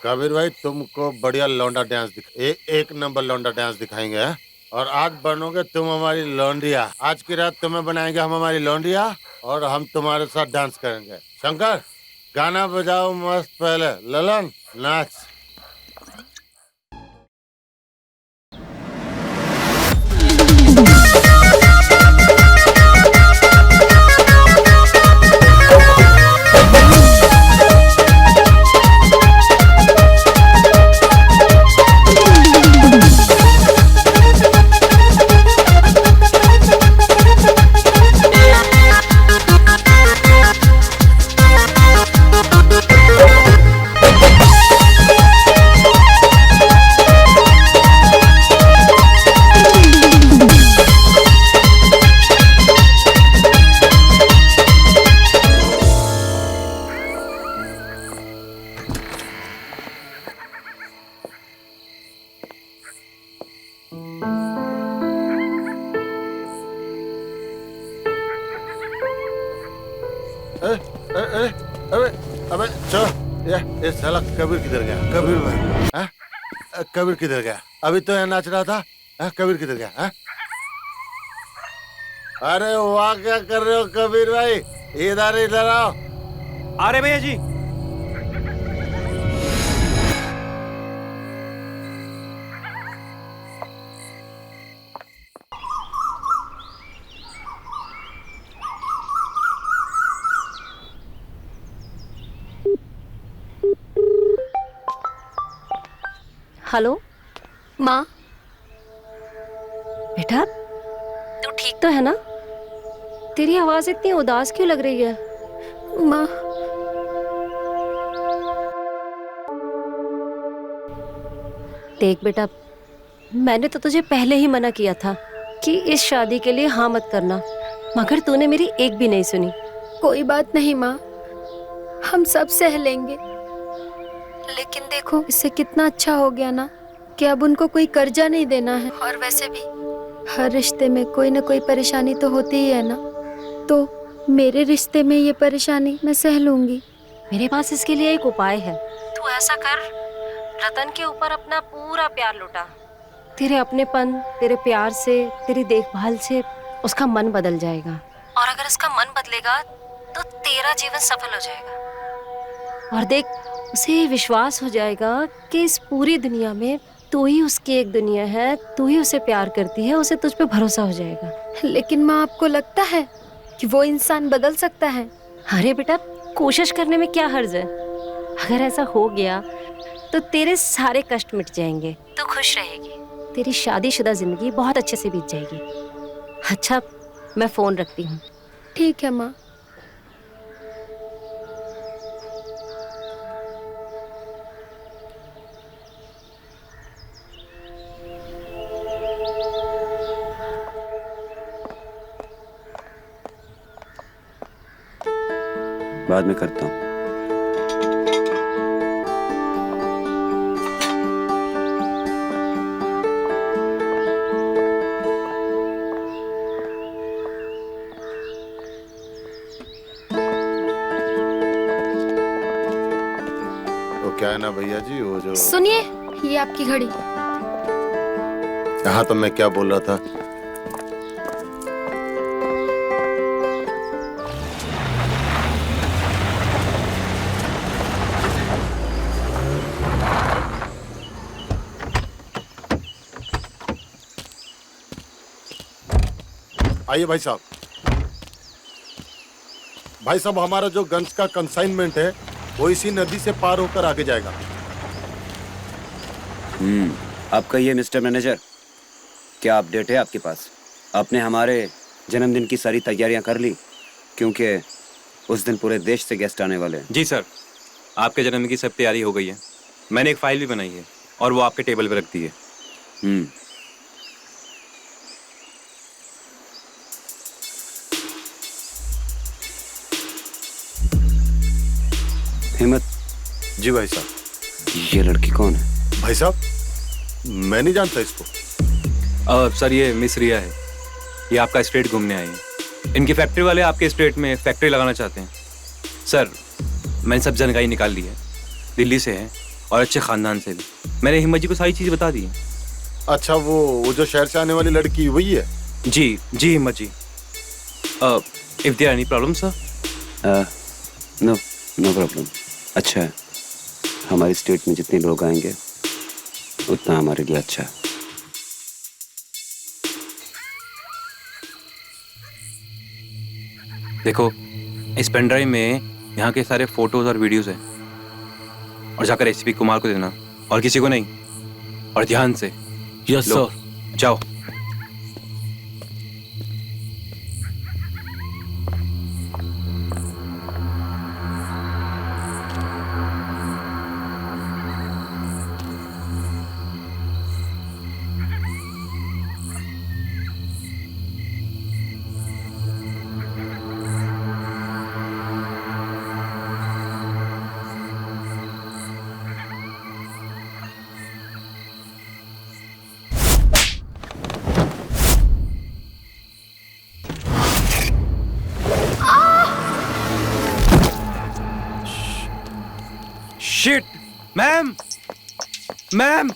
कबीर भाई तुमको बढ़िया लौंडा डांस एक नंबर लौंडा डांस दिखाएंगे, है? और आज बनोगे तुम हमारी लौंडिया। आज की रात तुम्हें बनाएंगे हम हमारी लौंडिया, और हम तुम्हारे साथ डांस करेंगे। शंकर गाना बजाओ मस्त, पहले ललन नाच। अबे चलो, ये साला कबीर किधर गया? कबीर भाई, हाँ? कबीर किधर गया? अभी तो यहाँ नाच रहा था, हाँ? कबीर किधर गया? हाँ? अरे वाह, क्या कर रहे हो कबीर भाई? इधर आओ। अरे भैया जी हेलो माँ, बेटा, तू ठीक तो है ना? तेरी आवाज इतनी उदास क्यों लग रही है? माँ, देख बेटा, मैंने तो तुझे पहले ही मना किया था कि इस शादी के लिए हाँ मत करना, मगर तूने मेरी एक भी नहीं सुनी। कोई बात नहीं माँ, हम सब सह लेंगे। लेकिन देखो, इससे कितना अच्छा हो गया ना कि अब उनको कोई कर्जा नहीं देना है। और वैसे भी हर रिश्ते में कोई ना कोई परेशानी तो होती ही है ना, तो मेरे रिश्ते में ये परेशानी मैं सह लूंगी। मेरे पास इसके लिए एक उपाय है। तू ऐसा कर, रतन के ऊपर अपना पूरा प्यार लुटा। तेरे अपनेपन, तेरे प्यार से, तेरी देखभाल से उसका मन बदल जाएगा। और अगर उसका मन बदलेगा तो तेरा जीवन सफल हो जाएगा। और देख, उसे विश्वास हो जाएगा कि इस पूरी दुनिया में तू ही उसकी एक दुनिया है, तू ही उसे प्यार करती है, उसे तुझ पे भरोसा हो जाएगा। लेकिन माँ, आपको लगता है कि वो इंसान बदल सकता है? अरे बेटा, कोशिश करने में क्या हर्ज है? अगर ऐसा हो गया तो तेरे सारे कष्ट मिट जाएंगे, तू खुश रहेगी, तेरी शादीशुदा जिंदगी बहुत अच्छे से बीत जाएगी। अच्छा, मैं फोन रखती हूँ। ठीक है माँ। बाद में करता हूँ। तो क्या है ना भैया जी, वो जो सुनिए, ये आपकी घड़ी। हाँ, तो मैं क्या बोल रहा था, आइए भाई साहब। भाई साहब, हमारा जो गंज का कंसाइनमेंट है वो इसी नदी से पार होकर आगे जाएगा। आपका ये मिस्टर मैनेजर, क्या अपडेट है आपके पास? आपने हमारे जन्मदिन की सारी तैयारियां कर ली? क्योंकि उस दिन पूरे देश से गेस्ट आने वाले हैं। जी सर, आपके जन्मदिन की सब तैयारी हो गई है। मैंने एक फाइल भी बनाई है और वो आपके टेबल पे रख दी है। हिम्मत जी भाई साहब। ये लड़की कौन है? भाई साहब, मैं नहीं जानता इसको। सर, ये मिस रिया है। ये आपका स्टेट घूमने आई है। इनकी फैक्ट्री वाले आपके स्टेट में फैक्ट्री लगाना चाहते हैं। सर, मैंने सब जानकारी निकाल ली है। दिल्ली से है और अच्छे खानदान से भी। मैंने हिम्मत जी को सारी चीज़ बता दी है। अच्छा, वो जो शहर से आने वाली लड़की वही है? जी जी हिम्मत जी। If there any problem sir? No problem. अच्छा है, हमारी स्टेट में जितने लोग आएंगे उतना हमारे लिए अच्छा है। देखो, इस पेन ड्राइव में यहाँ के सारे फोटोज और वीडियोस हैं, और जाकर एसपी कुमार को देना, और किसी को नहीं। और ध्यान से। Yes sir. जाओ। Shit, ma'am, ma'am,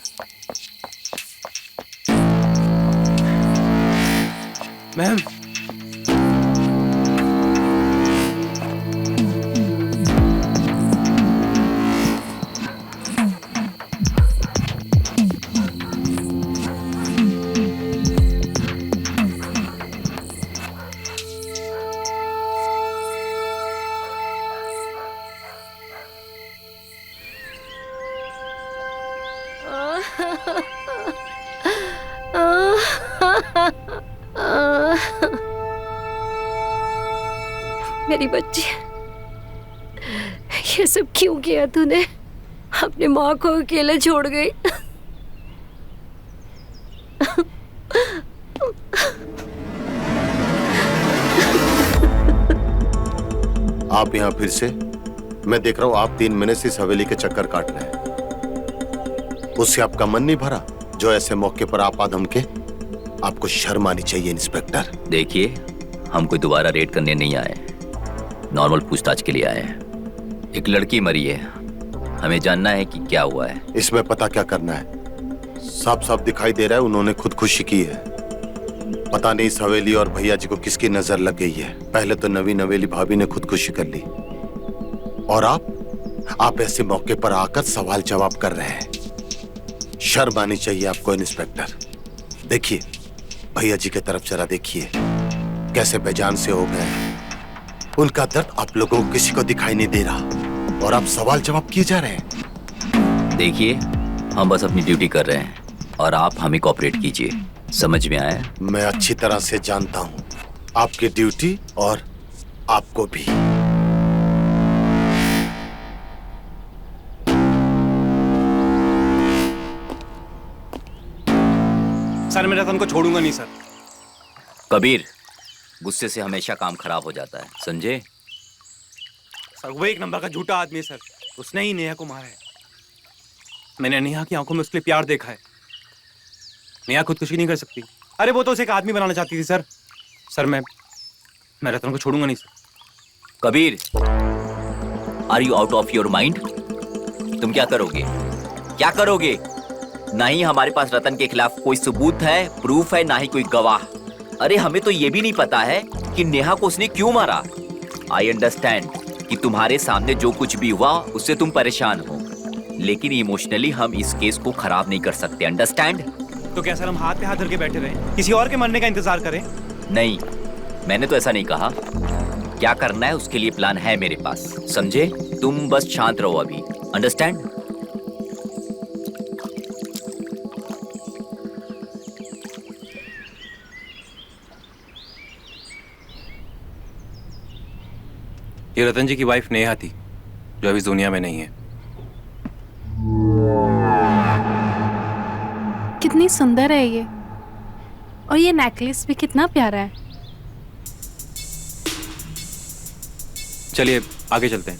ma'am. मेरी बच्ची, ये सब क्यों किया तूने? अपनी माँ को अकेले छोड़ गई। आप यहाँ फिर से? मैं देख रहा हूँ आप 3 महीने से इस हवेली के चक्कर काट रहे हैं। उससे आपका मन नहीं भरा? जो ऐसे मौके पर आप आदम के, आपको शर्म आनी चाहिए इंस्पेक्टर। देखिए, हम कोई दोबारा रेड करने नहीं आए, नॉर्मल पूछताछ के लिए आए हैं। एक लड़की मरी है, हमें जानना है कि क्या हुआ है। इसमें पता क्या करना है? साफ साफ दिखाई दे रहा है उन्होंने खुदकुशी की है। पता नहीं इस हवेली और भैया जी को किसकी नजर लग गई है। पहले तो नवीन हवेली भाभी ने खुदकुशी कर ली, और आप ऐसे मौके पर आकर सवाल जवाब कर रहे हैं। शर्म आनी चाहिए आपको इंस्पेक्टर। देखिए, भैया जी की तरफ जरा देखिए, कैसे बेजान से हो गए। उनका दर्द आप लोगों को किसी को दिखाई नहीं दे रहा, और आप सवाल जवाब किए जा रहे हैं। देखिए, हम बस अपनी ड्यूटी कर रहे हैं और आप हमें कोऑपरेट कीजिए। समझ में आया? मैं अच्छी तरह से जानता हूं आपकी ड्यूटी और आपको भी। सर, मैं रतन को छोड़ूंगा नहीं सर। कबीर, गुस्से से हमेशा काम खराब हो जाता है, समझे? सर, वो एक नंबर का झूठा आदमी है सर। उसने ही नेहा को मारा है। मैंने नेहा की आंखों में उसके लिए प्यार देखा है। नेहा खुदकुशी नहीं कर सकती। अरे वो तो उसे एक आदमी बनाना चाहती थी सर। सर, मैं रतन को छोड़ूंगा नहीं sir. Kabir, are you out of your mind? तुम क्या करोगे? क्या करोगे? ना ही हमारे पास रतन के खिलाफ कोई सबूत है, प्रूफ है, ना ही कोई गवाह। अरे हमें तो ये भी नहीं पता है कि नेहा को उसने क्यों मारा। आई अंडरस्टैंड कि तुम्हारे सामने जो कुछ भी हुआ उससे तुम परेशान हो, लेकिन इमोशनली हम इस केस को खराब नहीं कर सकते। अंडरस्टैंड? तो क्या सर, हम हाथ पे हाथ धर के बैठे रहे, किसी और के मरने का इंतजार करें? नहीं, मैंने तो ऐसा नहीं कहा। क्या करना है उसके लिए प्लान है मेरे पास, समझे? तुम बस शांत रहो अभी। अंडरस्टैंड? ये रतन जी की वाइफ नेहा थी, जो अभी इस दुनिया में नहीं है। कितनी सुंदर है ये, और ये नेकलेस भी कितना प्यारा है। चलिए आगे चलते हैं।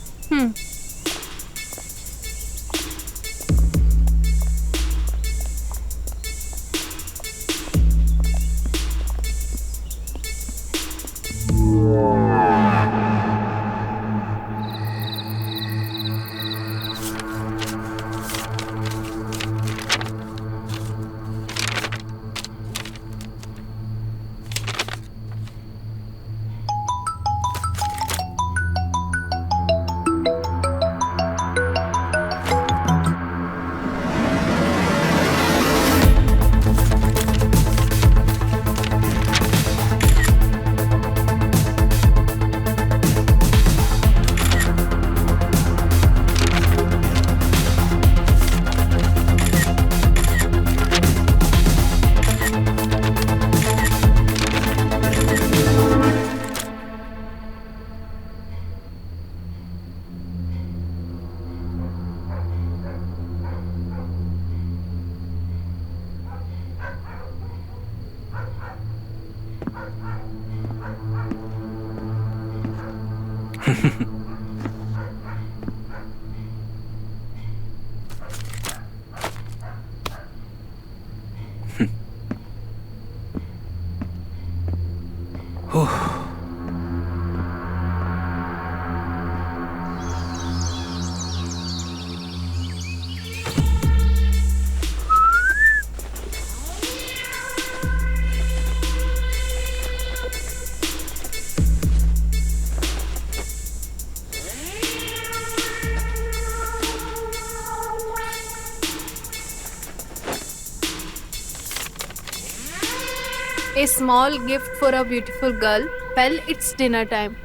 A small gift for a beautiful girl. Well, it's dinner time.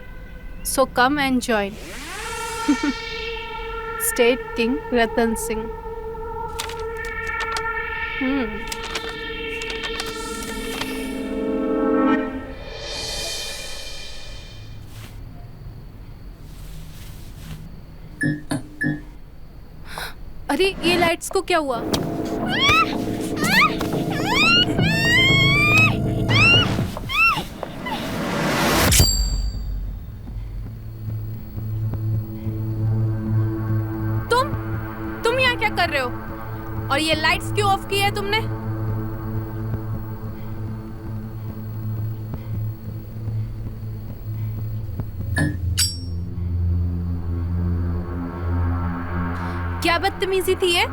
So come and join. State King Ratan Singh. अरे ये लाइट्स को क्या हुआ? तुम यहाँ क्या कर रहे हो? और ये लाइट्स क्यों ऑफ की है तुमने? क्या बदतमीजी थी ये?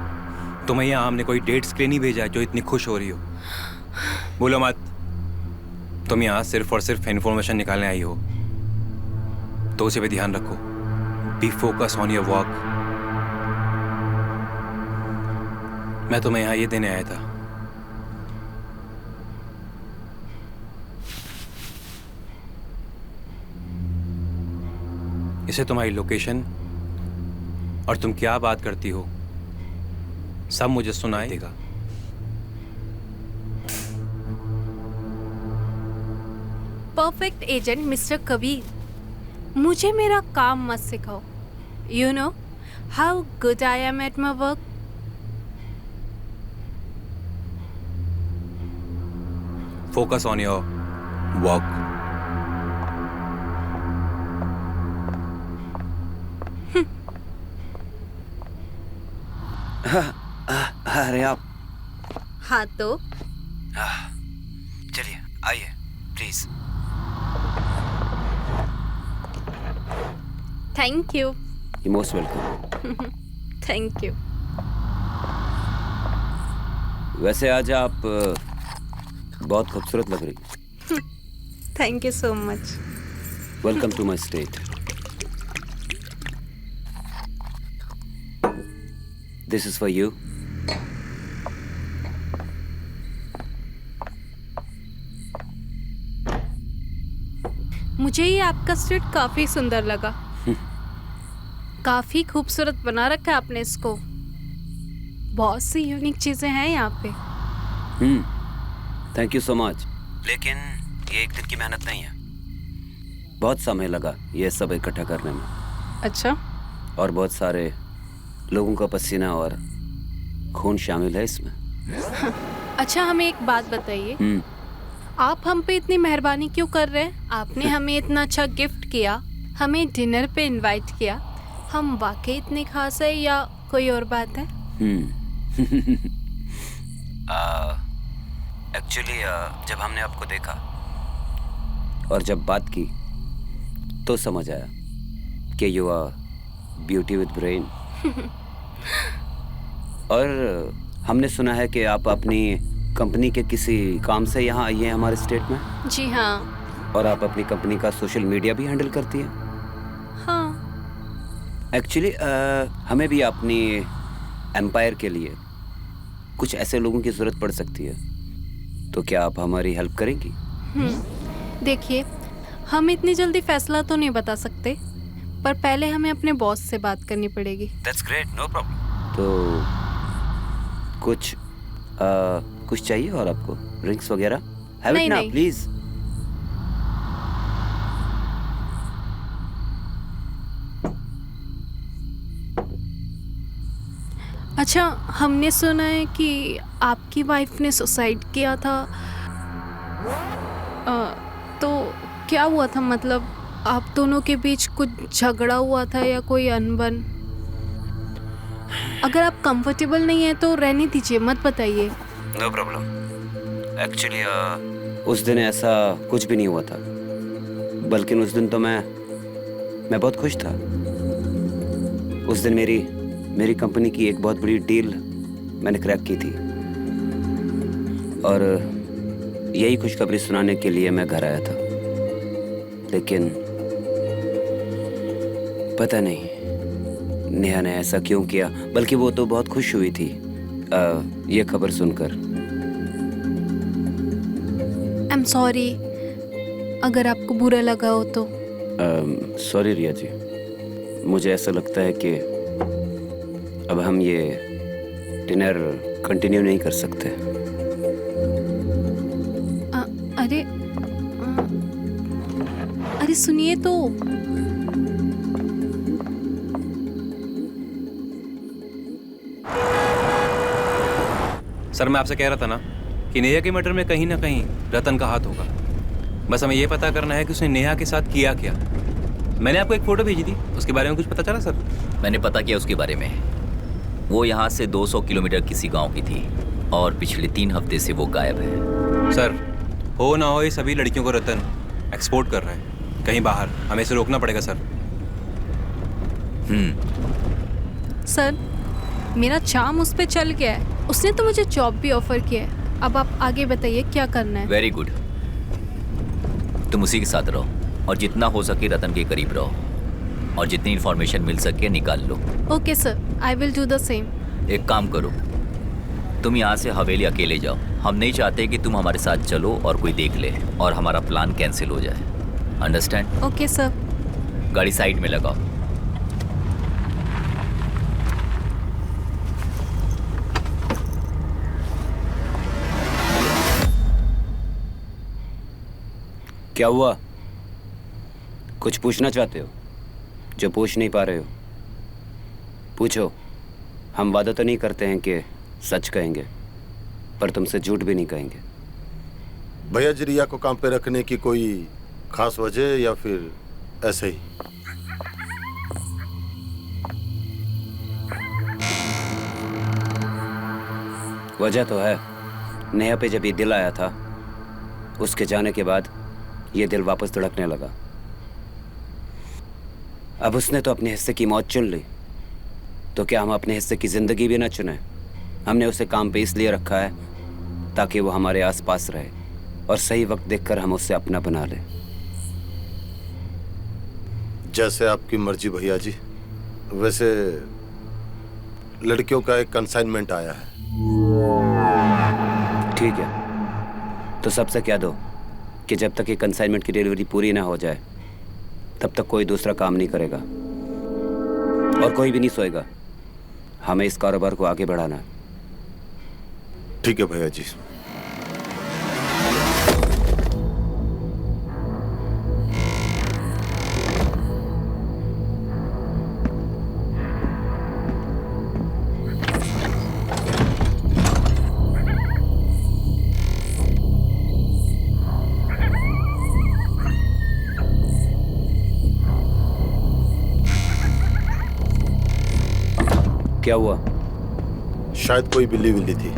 तुम्हें यहाँ हमने कोई डेट्स के लिए नहीं भेजा जो इतनी खुश हो रही हो। बोलो मत। तुम यहाँ सिर्फ और सिर्फ इन्फॉर्मेशन निकालने आई हो, तो उसे भी ध्यान रखो। B focus on your work. मैं तुम्हें यहाँ ये देने आया था। इसे तुम्हारी लोकेशन और तुम क्या बात करती हो सब मुझे सुनाई देगा। परफेक्ट एजेंट मिस्टर कबीर, मुझे मेरा काम मत सिखाओ। You know how good I am at my work. Focus on your work. अरे आप हाँ तो चलिए आइए please. Thank you. You most welcome. Thank you. वैसे आज आप बहुत खूबसूरत लग रही। Thank you so much. Welcome to my state. This is for you. मुझे ये आपका स्टेट काफी सुंदर लगा। काफी खूबसूरत बना रखा है आपने इसको। बहुत सी यूनिक चीजें हैं यहाँ पे। Thank you so much. लेकिन ये एक दिन की मेहनत नहीं है, बहुत समय लगा ये सब इकट्ठा करने में। अच्छा। और बहुत सारे लोगों का पसीना और खून शामिल है इसमें। अच्छा हमें एक बात बताइए, आप हम पे इतनी मेहरबानी क्यों कर रहे हैं? आपने हमें इतना अच्छा गिफ्ट किया, हमें डिनर पे इनवाइट किया, हम वाकई इतने खास है या कोई और बात है? एक्चुअली जब हमने आपको देखा और जब बात की तो समझ आया कि you are beauty with brain. और हमने सुना है कि आप अपनी कंपनी के किसी काम से यहाँ आई हैं हमारे स्टेट में। जी हाँ। और आप अपनी कंपनी का सोशल मीडिया भी हैंडल करती हैं। हाँ। एक्चुअली हमें भी अपनी एम्पायर के लिए कुछ ऐसे लोगों की ज़रूरत पड़ सकती है, तो क्या आप हमारी हेल्प करेंगी? देखिए हम इतनी जल्दी फैसला तो नहीं बता सकते, पर पहले हमें अपने बॉस से बात करनी पड़ेगी। That's great, no problem. तो कुछ चाहिए और आपको ड्रिंक्स वगैरह? Have it now, please. अच्छा हमने सुना है कि आपकी वाइफ ने सुसाइड किया था, तो क्या हुआ था? मतलब आप दोनों के बीच कुछ झगड़ा हुआ था या कोई अनबन? अगर आप कंफर्टेबल नहीं है तो रहने दीजिए, मत बताइए। No problem. एक्चुअली उस दिन ऐसा कुछ भी नहीं हुआ था, बल्कि उस दिन तो मैं बहुत खुश था। उस दिन मेरी कंपनी की एक बहुत बड़ी डील मैंने क्रैक की थी, और यही खुशखबरी सुनाने के लिए मैं घर आया था। लेकिन पता नहीं नेहा ने ऐसा क्यों किया, बल्कि वो तो बहुत खुश हुई थी ये खबर सुनकर। आई एम सॉरी अगर आपको बुरा लगा हो तो। सॉरी रिया जी, मुझे ऐसा लगता है कि अब हम ये डिनर कंटिन्यू नहीं कर सकते। अरे सुनिए तो। सर मैं आपसे कह रहा था ना कि नेहा के मर्डर में कहीं ना कहीं रतन का हाथ होगा। बस हमें ये पता करना है कि उसने नेहा के साथ किया क्या। मैंने आपको एक फ़ोटो भेजी थी, उसके बारे में कुछ पता चला सर? मैंने पता किया उसके बारे में। वो यहाँ से 200 किलोमीटर किसी गांव की थी और पिछले 3 हफ्ते से वो गायब है। सर हो ना हो ये सभी लड़कियों को रतन एक्सपोर्ट कर रहा है कहीं बाहर। हमें इसे रोकना पड़ेगा सर। सर मेरा चार्म उस पर चल गया है। उसने तो मुझे जॉब भी ऑफर किया है। अब आप आगे बताइए क्या करना है। वेरी गुड, तुम उसी के साथ रहो और जितना हो सके रतन के करीब रहो और जितनी इन्फॉर्मेशन मिल सके निकाल लो। Okay sir, I will do the same. एक काम करो, तुम यहाँ से हवेली अकेले जाओ। हम नहीं चाहते कि तुम हमारे साथ चलो और कोई देख ले और हमारा प्लान कैंसिल हो जाए। अंडरस्टैंड? Okay sir. गाड़ी साइड में लगाओ। क्या हुआ? कुछ पूछना चाहते हो जो पूछ नहीं पा रहे हो? पूछो। हम वादा तो नहीं करते हैं कि सच कहेंगे, पर तुमसे झूठ भी नहीं कहेंगे। भैया जी रिया को काम पे रखने की कोई खास वजह या फिर ऐसे ही? वजह तो है। नेहा पे जब ये दिल आया था, उसके जाने के बाद ये दिल वापस धड़कने लगा। अब उसने तो अपने हिस्से की मौत चुन ली, तो क्या हम अपने हिस्से की जिंदगी भी ना चुने? हमने उसे काम पे इसलिए रखा है ताकि वो हमारे आसपास रहे और सही वक्त देखकर हम उसे अपना बना ले। जैसे आपकी मर्जी भैया जी। वैसे लड़कियों का एक कंसाइनमेंट आया है। ठीक है, तो सबसे कह दो कि जब तक ये कंसाइनमेंट की डिलीवरी पूरी ना हो जाए तब तक कोई दूसरा काम नहीं करेगा और कोई भी नहीं सोएगा। हमें इस कारोबार को आगे बढ़ाना है। ठीक है भैया जी। क्या हुआ? शायद कोई बिल्ली विल्ली थी।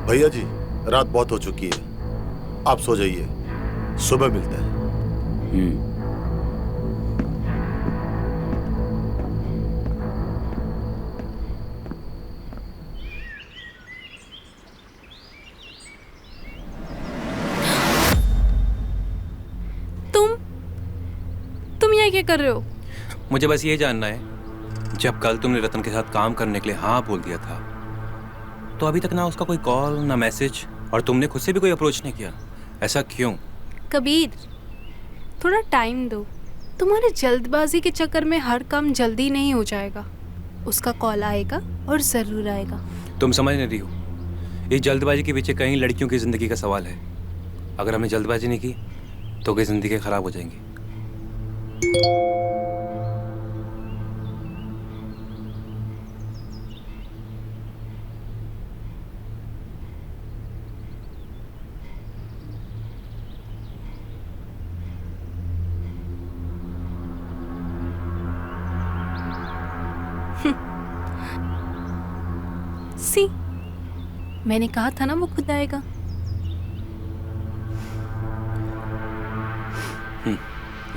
भैया जी रात बहुत हो चुकी है, आप सो जाइए, सुबह मिलते हैं। तुम यहाँ क्या कर रहे हो? मुझे बस ये जानना है, जब कल तुमने रतन के साथ काम करने के लिए हाँ बोल दिया था तो अभी तक ना उसका कोई कॉल ना मैसेज और तुमने खुद से भी कोई अप्रोच नहीं किया। ऐसा क्यों? कबीर थोड़ा टाइम दो। तुम्हारे जल्दबाजी के चक्कर में हर काम जल्दी नहीं हो जाएगा। उसका कॉल आएगा और ज़रूर आएगा। तुम समझ नहीं रही हो, ये जल्दबाजी के पीछे कई लड़कियों की ज़िंदगी का सवाल है। अगर हमने जल्दबाजी नहीं की तो कई ज़िंदगी ख़राब हो जाएंगी। सी, मैंने कहा था ना वो खुद आएगा।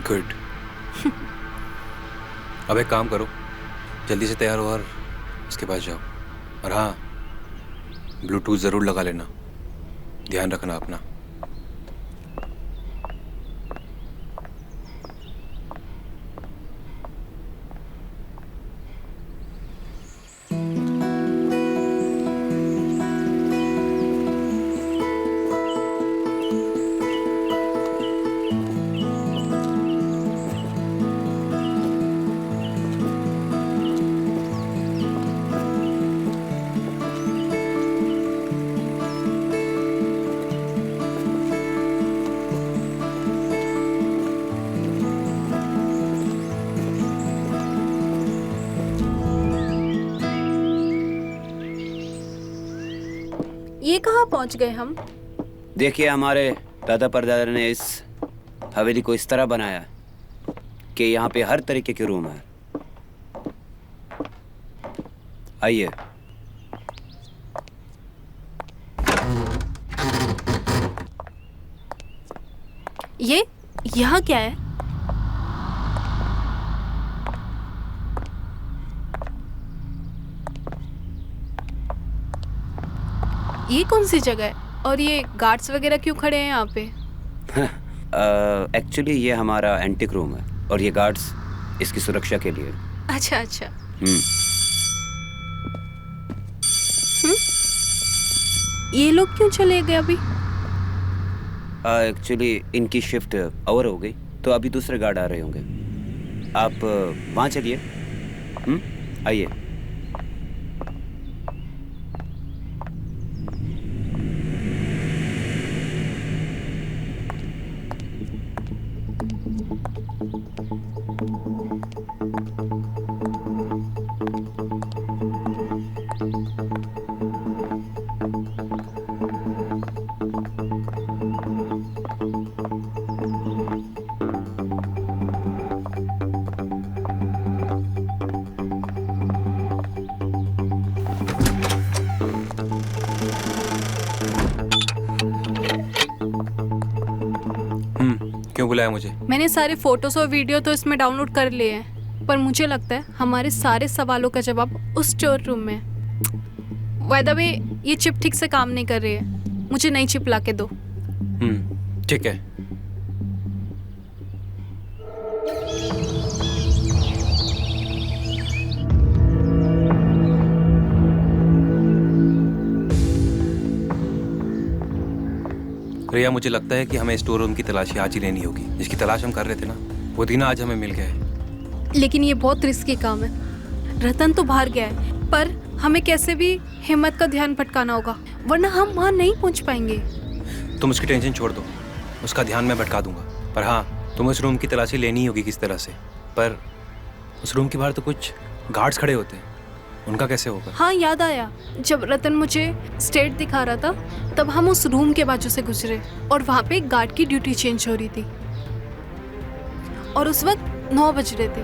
गुड। अब एक काम करो, जल्दी से तैयार हो और उसके पास जाओ। और हाँ, ब्लूटूथ ज़रूर लगा लेना, ध्यान रखना अपना। ये कहाँ पहुँच गए हम? देखिए, हमारे दादा परदादा ने इस हवेली को इस तरह बनाया कि यहाँ पे हर तरीके के रूम है। आइए। ये यहाँ क्या है? ये कौन सी जगह है? और ये गार्ड्स वगैरह क्यों खड़े हैं यहाँ पे? एक्चुअली ये हमारा एंटीक रूम है और ये गार्ड्स इसकी सुरक्षा के लिए। अच्छा अच्छा। ये लोग क्यों चले गए अभी? एक्चुअली इनकी शिफ्ट ओवर हो गई तो अभी दूसरे गार्ड आ रहे होंगे। आप वहाँ चलिए। आइए। क्यों बुलाया मुझे? मैंने सारे फोटोज और वीडियो तो इसमें डाउनलोड कर लिए हैं, पर मुझे लगता है हमारे सारे सवालों का जवाब उस स्टोर रूम में है। बाय द वे, ये चिप ठीक से काम नहीं कर रही है, मुझे नई चिप ला के दो। ठीक है। रिया, मुझे लगता है कि हमें स्टोर रूम की तलाशी आज ही लेनी होगी। जिसकी तलाश हम कर रहे थे ना, वो दीना आज हमें मिल गया है। लेकिन ये बहुत रिस्की काम है। रतन तो बाहर गया है, पर हमें कैसे भी हिम्मत का ध्यान भटकाना होगा, वरना हम वहाँ नहीं पहुँच पाएंगे। तुम उसकी टेंशन छोड़ दो, उसका ध्यान मैं भटका दूंगा। पर हाँ, तुम्हें उस रूम की तलाशी लेनी ही होगी किस तरह से। पर उस रूम के बाहर तो कुछ गार्ड्स खड़े होते हैं, उनका कैसे होगा? हाँ, याद आया, जब रतन मुझे स्टेट दिखा रहा था तब हम उस रूम के बाजू से गुजरे और वहाँ पे एक गार्ड की ड्यूटी चेंज हो रही थी और उस वक्त 9 बज रहे थे।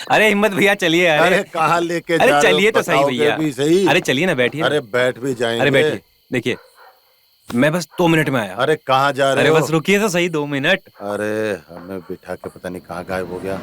अरे हिम्मत भैया, चलिए। अरे कहाँ लेके जा रहे हो? अरे चलिए तो सही भैया। भी सही। अरे चलिए ना, बैठिए। अरे बैठ भी जाएंगे। अरे बैठिए। देखिए, मैं बस 2 मिनट में आया। अरे कहाँ जा रहे हो? अरे बस रुकिए तो सही 2 मिनट। अरे हमें बिठा के पता नहीं कहाँ गायब हो गया।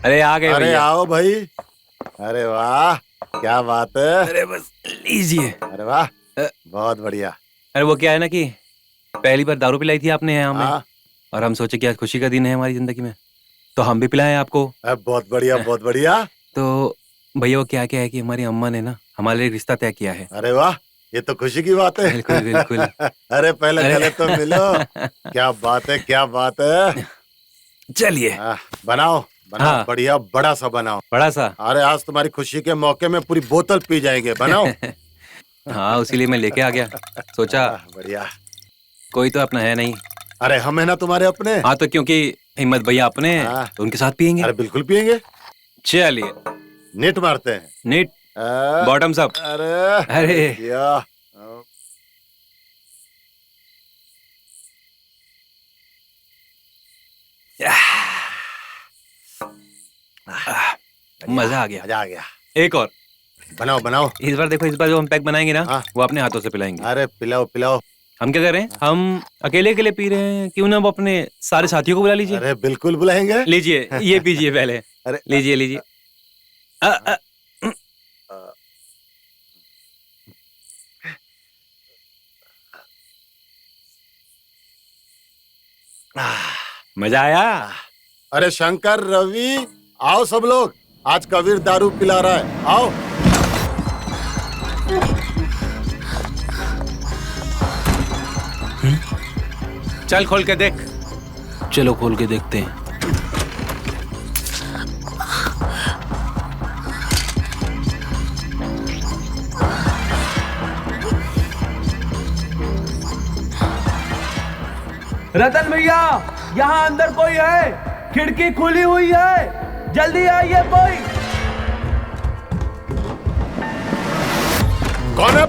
अरे आ गए अरे भैया। आओ भाई। अरे वाह, क्या बात है। अरे बस लीजिए। अरे वाह, बहुत बढ़िया। अरे वो क्या है ना कि पहली बार दारू पिलाई थी आपने यहाँ हमें, और हम सोचे कि आज खुशी का दिन है हमारी जिंदगी में, तो हम भी पिलाएं आपको। बहुत बढ़िया, बहुत बढ़िया। तो भैया वो क्या है कि हमारी अम्मा ने ना हमारे लिए रिश्ता तय किया है। अरे वाह, ये तो खुशी की बात है। बिल्कुल बिल्कुल। अरे पहले गले तो मिलो। क्या बात है, क्या बात है। चलिए बनाओ बनाओ। हाँ। बढ़िया बड़ा सा बनाओ। बड़ा सा? अरे आज तुम्हारी खुशी के मौके में पूरी बोतल पी जाएंगे। बनाओ। हाँ, उसीलिए मैं लेके आ गया। सोचा बढ़िया, कोई तो अपना है नहीं। अरे हम है ना तुम्हारे अपने। हाँ, तो क्योंकि हिम्मत भैया अपने हैं तो उनके साथ पियेंगे। अरे बिल्कुल पियेंगे। चलिए नेट मारते हैं। Net bottoms up. अरे अरे या मजा आ गया। मजा आ गया। एक और बनाओ बनाओ। इस बार देखो, इस बार जो हम पैक बनाएंगे ना, वो अपने हाथों से पिलाएंगे। अरे पिलाओ पिलाओ। हम क्या कर रहे हैं, हम अकेले अकेले पी रहे हैं, क्यों ना वो अपने सारे साथियों को बुला लीजिए। अरे बिल्कुल बुलाएंगे। लीजिए, ये पीजिए पहले। अरे लीजिए लीजिए। मजा आया? अरे शंकर, रवि, आओ सब लोग, आज कबीर दारू पिला रहा है, आओ। चल खोल के देख। चलो खोल के देखते हैं। रतन भैया, यहाँ अंदर कोई है? खिड़की खुली हुई है, जल्दी आइए कोई। कौन है?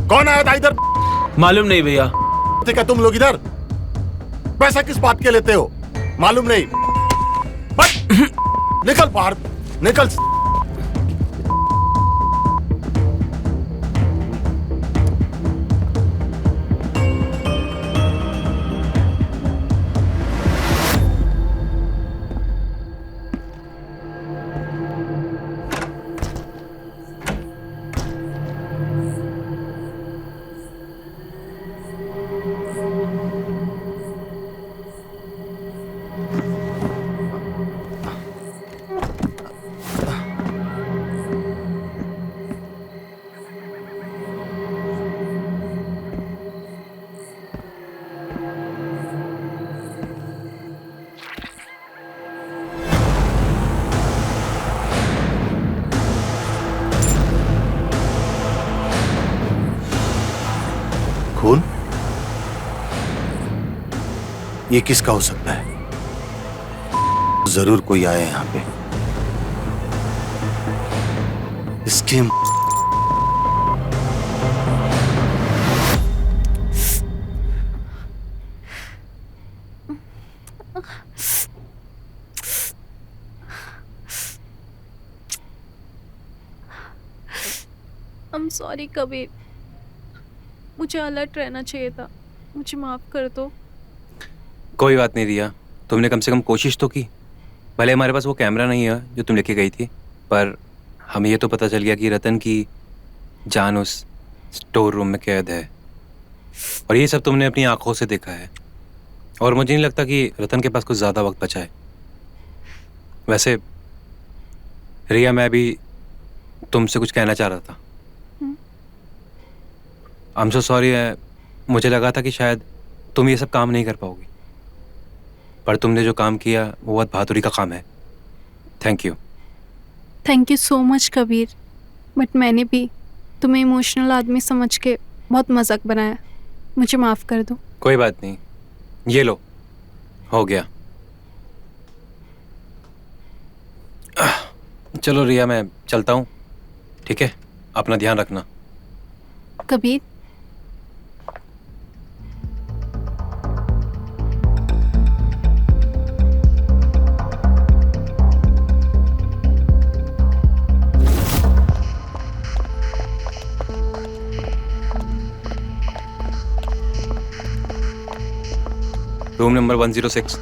कौन आया था इधर? मालूम नहीं भैया। ठीक है, तुम लोग इधर पैसा किस बात के लेते हो? मालूम नहीं? निकल बाहर, निकल। खून? ये किसका हो सकता है? जरूर कोई आया यहाँ पे। इसके I'm sorry कबीर, मुझे अलर्ट रहना चाहिए था, मुझे माफ कर दो। कोई बात नहीं रिया, तुमने कम से कम कोशिश तो की। भले हमारे पास वो कैमरा नहीं है जो तुम लेके गई थी, पर हमें ये तो पता चल गया कि रतन की जान उस स्टोर रूम में कैद है, और ये सब तुमने अपनी आंखों से देखा है। और मुझे नहीं लगता कि रतन के पास कुछ ज़्यादा वक्त बचा है। वैसे रिया, मैं भी तुमसे कुछ कहना चाह रहा था। I'm so sorry, मुझे लगा था कि शायद तुम ये सब काम नहीं कर पाओगी, पर तुमने जो काम किया वो बहुत बहादुरी का काम है। Thank you so much Kabir, but मैंने भी तुम्हें इमोशनल आदमी समझ के बहुत मजाक बनाया, मुझे माफ़ कर दो। कोई बात नहीं, ये लो, हो गया। चलो रिया, मैं चलता हूँ, ठीक है? अपना ध्यान रखना। Kabir, room number 106,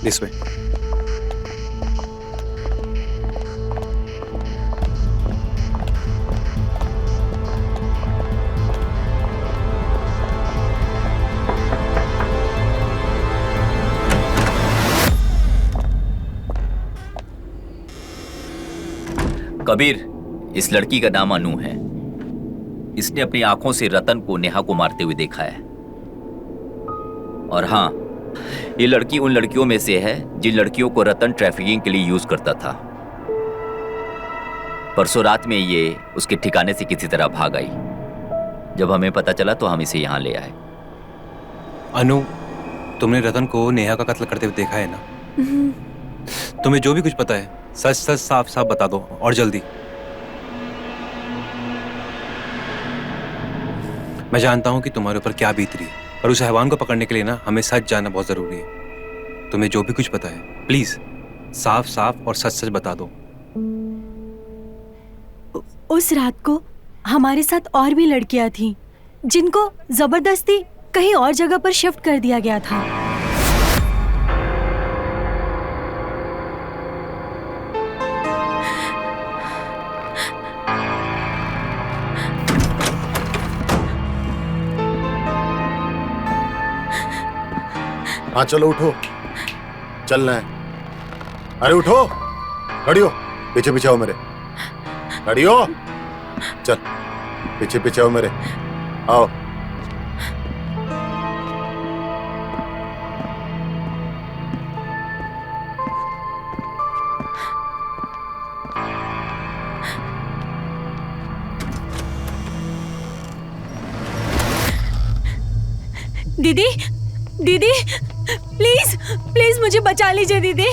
this way. Kabir, इस लड़की का नाम अनु है। इसने अपनी आंखों से रतन को नेहा को मारते हुए देखा है। और हाँ, ये लड़की उन लड़कियों में से है जिन लड़कियों को रतन ट्रैफिकिंग के लिए यूज करता था। परसों रात में ये उसके ठिकाने से किसी तरह भाग आई। जब हमें पता चला तो हम इसे यहाँ ले आए। अनु, तुमने रतन को नेहा का कत्ल करते हुए देखा है ना? तुम्हें जो भी कुछ पता है सच सच साफ साफ बता दो, और जल्दी। मैं जानता हूं कि तुम्हारे ऊपर क्या बीत रही है, और उस हैवान को पकड़ने के लिए ना हमें सच जानना बहुत ज़रूरी है। तुम्हें जो भी कुछ पता है प्लीज़ साफ साफ और सच सच बता दो। उस रात को हमारे साथ और भी लड़कियां थीं जिनको जबरदस्ती कहीं और जगह पर शिफ्ट कर दिया गया था। हाँ चलो उठो, चलना है। अरे उठो, खड़ी हो, पीछे पीछे आओ मेरे, खड़ी हो, चल पीछे पीछे आओ मेरे, आओ। दीदी दीदी प्लीज प्लीज मुझे बचा लीजिए दीदी,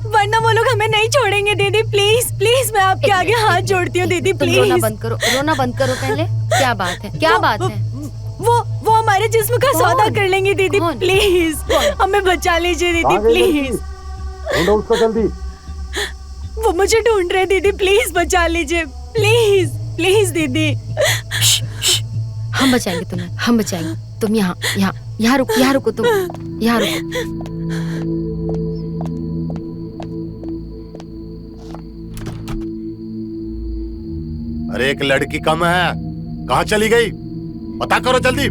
वरना वो लोग हमें नहीं छोड़ेंगे दीदी। प्लीज प्लीज मैं आपके आगे हाथ जोड़ती हूँ दीदी, प्लीज। रोना बंद करो, रोना बंद करो पहले। क्या बात है, क्या बात है? वो हमारे जिस्म का सौदा कर लेंगे दीदी, प्लीज हमें बचा लीजिए दीदी, प्लीज। ढूंढो उसको जल्दी। वो मुझे ढूंढ रहे दीदी, प्लीज बचा लीजिए, प्लीज प्लीज दीदी। हम बचाएंगे तुम्हें, हम बचाएंगे। तुम यहाँ रुको तुम, यहाँ रुको। अरे एक लड़की कम है, कहाँ चली गई? पता करो जल्दी।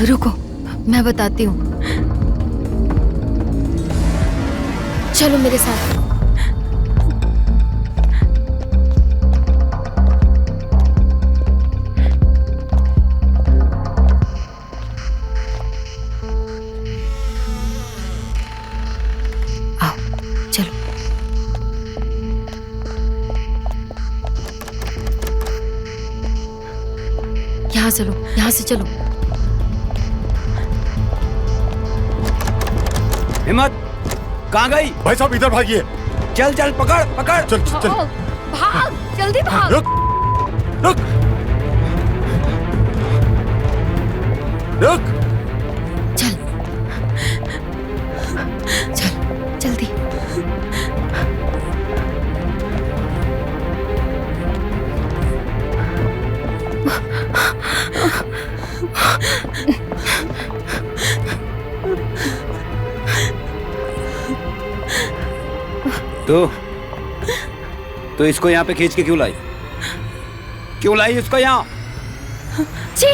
रुको, मैं बताती हूँ। चलो मेरे साथ। आओ, चलो। यहाँ चलो, यहाँ से चलो। हिम्मत, कहाँ गई? भाई साहब इधर भागिए। चल चल, पकड़ पकड़। चल चल चल। भाग, जल्दी भाग। रुक रुक रुक। चल जल्दी। तो इसको यहाँ पे खींच के क्यों लाई? क्यों लाई इसको यहाँ? छी,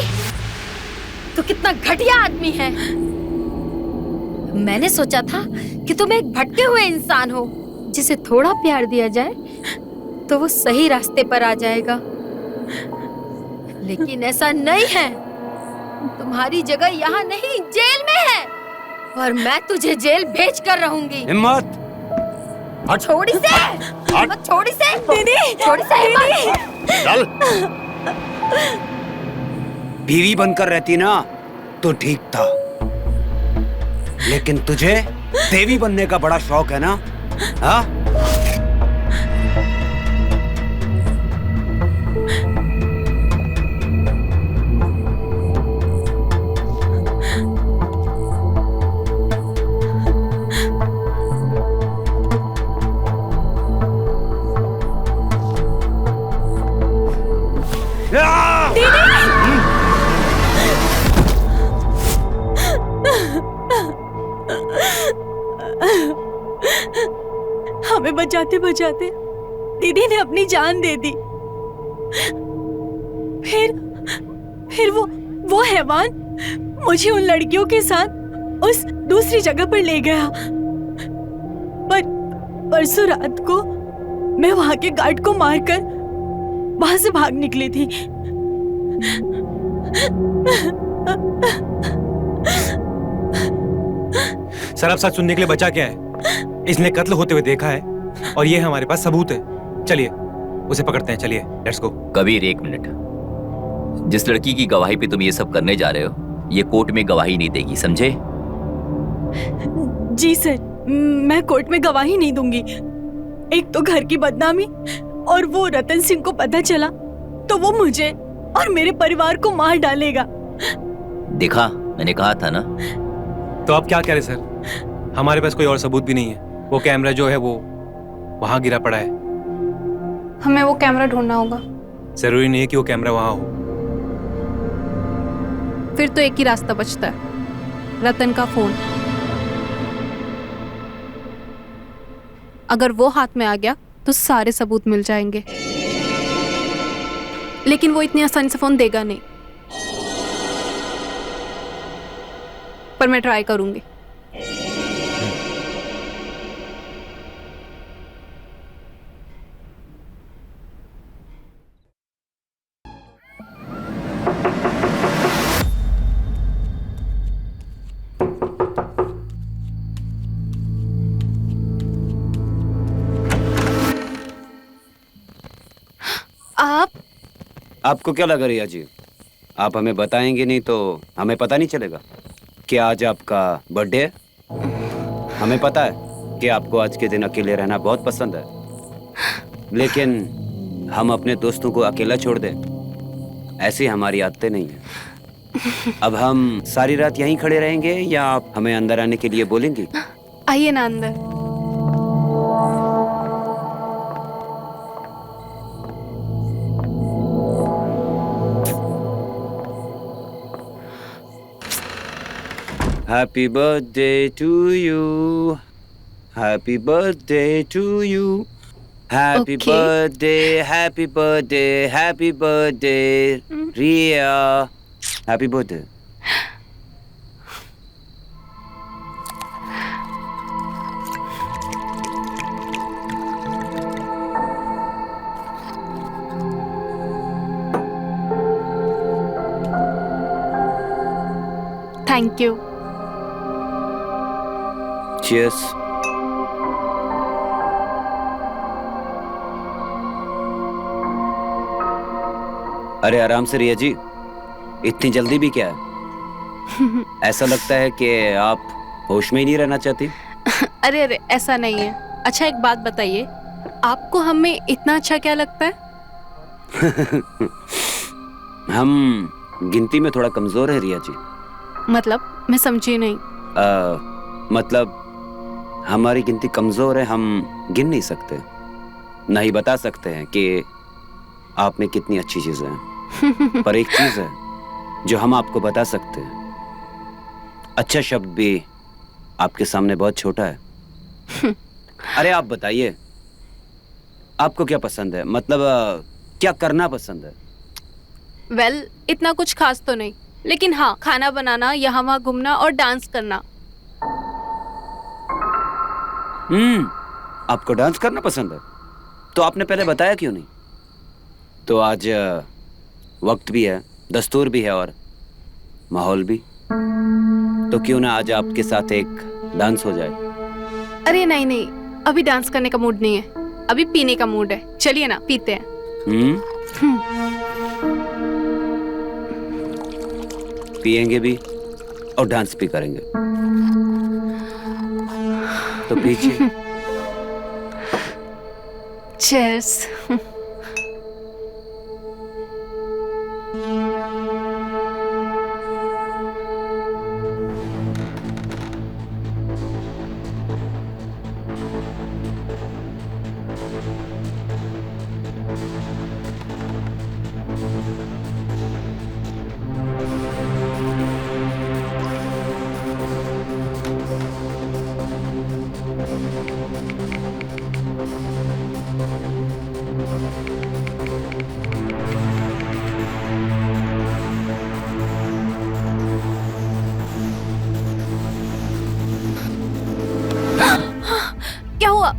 तो कितना घटिया आदमी है। मैंने सोचा था कि तुम एक भटके हुए इंसान हो, जिसे थोड़ा प्यार दिया जाए तो वो सही रास्ते पर आ जाएगा, लेकिन ऐसा नहीं है। तुम्हारी जगह यहाँ नहीं, जेल में है, और मैं तुझे जेल भेज कर रहूंगी। हिम्मत, छोड़ी से, छोड़ी से दीदी, छोड़ी से हिम्मत। चल। बीवी बनकर रहती ना तो ठीक था, लेकिन तुझे देवी बनने का बड़ा शौक है ना? हाँ? हमें बचाते बचाते दीदी ने अपनी जान दे दी। फिर वो हैवान मुझे उन लड़कियों के साथ उस दूसरी जगह पर ले गया। पर परसों रात को मैं वहां के गार्ड को मारकर वहां से भाग निकली थी। सर अब सच सुनने के लिए बचा क्या है? इसने कत्ल होते हुए देखा है और ये हमारे पास सबूत है। चलिए उसे पकड़ते हैं, चलिए लेट्स गो। कबीर एक मिनट, जिस लड़की की गवाही पे तुम ये सब करने जा रहे हो, ये कोर्ट में गवाही नहीं देगी, समझे? जी सर, मैं कोर्ट में गवाही नहीं दूंगी। एक तो घर की बदनामी, और वो रतन सिंह को पता चला तो वो मुझे और मेरे परिवार को मार डालेगा। देखा, मैंने कहा था ना। तो आप क्या कह रहे सर? हमारे पास कोई और सबूत भी नहीं है। वो कैमरा जो है वो वहां गिरा पड़ा है। हमें वो कैमरा ढूंढना होगा। जरूरी नहीं है कि वो कैमरा वहां हो। फिर तो एक ही रास्ता बचता है, रतन का फोन। अगर वो हाथ में आ गया तो सारे सबूत मिल जाएंगे, लेकिन वो इतनी आसानी से फोन देगा नहीं। पर मैं ट्राई करूंगी। आपको क्या लगा रिया जी, आप हमें बताएंगे नहीं तो हमें पता नहीं चलेगा कि आज आपका बर्थडे है? हमें पता है कि आपको आज के दिन अकेले रहना बहुत पसंद है, लेकिन हम अपने दोस्तों को अकेला छोड़ दें, ऐसी हमारी आदतें नहीं है। अब हम सारी रात यहीं खड़े रहेंगे या आप हमें अंदर आने के लिए बोलेंगी? आइए ना अंदर। Happy birthday to you. Happy birthday to you. Happy Okay. birthday, happy birthday, happy birthday, Ria. Happy birthday. Thank you. Cheers. अरे आराम से रिया जी, इतनी जल्दी भी क्या है? ऐसा लगता है कि आप होश में ही नहीं रहना चाहती। अरे अरे, ऐसा नहीं है। अच्छा एक बात बताइए, आपको हमें इतना अच्छा क्या लगता है? हम गिनती में थोड़ा कमजोर है रिया जी। मतलब मैं समझी नहीं। मतलब हमारी गिनती कमजोर है, हम गिन नहीं सकते, नहीं बता सकते हैं कि आप में कितनी अच्छी चीजें हैं। पर एक चीज है जो हम आपको बता सकते हैं, अच्छा शब्द भी आपके सामने बहुत छोटा है। अरे आप बताइए, आपको क्या पसंद है? मतलब क्या करना पसंद है? वेल, इतना कुछ खास तो नहीं, लेकिन हाँ, खाना बनाना, यहाँ वहाँ घूमना और डांस करना। आपको डांस करना पसंद है? तो आपने पहले बताया क्यों नहीं? तो आज वक्त भी है, दस्तूर भी है और माहौल भी, तो क्यों ना आज आपके साथ एक डांस हो जाए? अरे नहीं नहीं, अभी डांस करने का मूड नहीं है, अभी पीने का मूड है। चलिए ना, पीते हैं। पिएंगे भी और डांस भी करेंगे, तो पीछे। चीयर्स। क्या हुआ?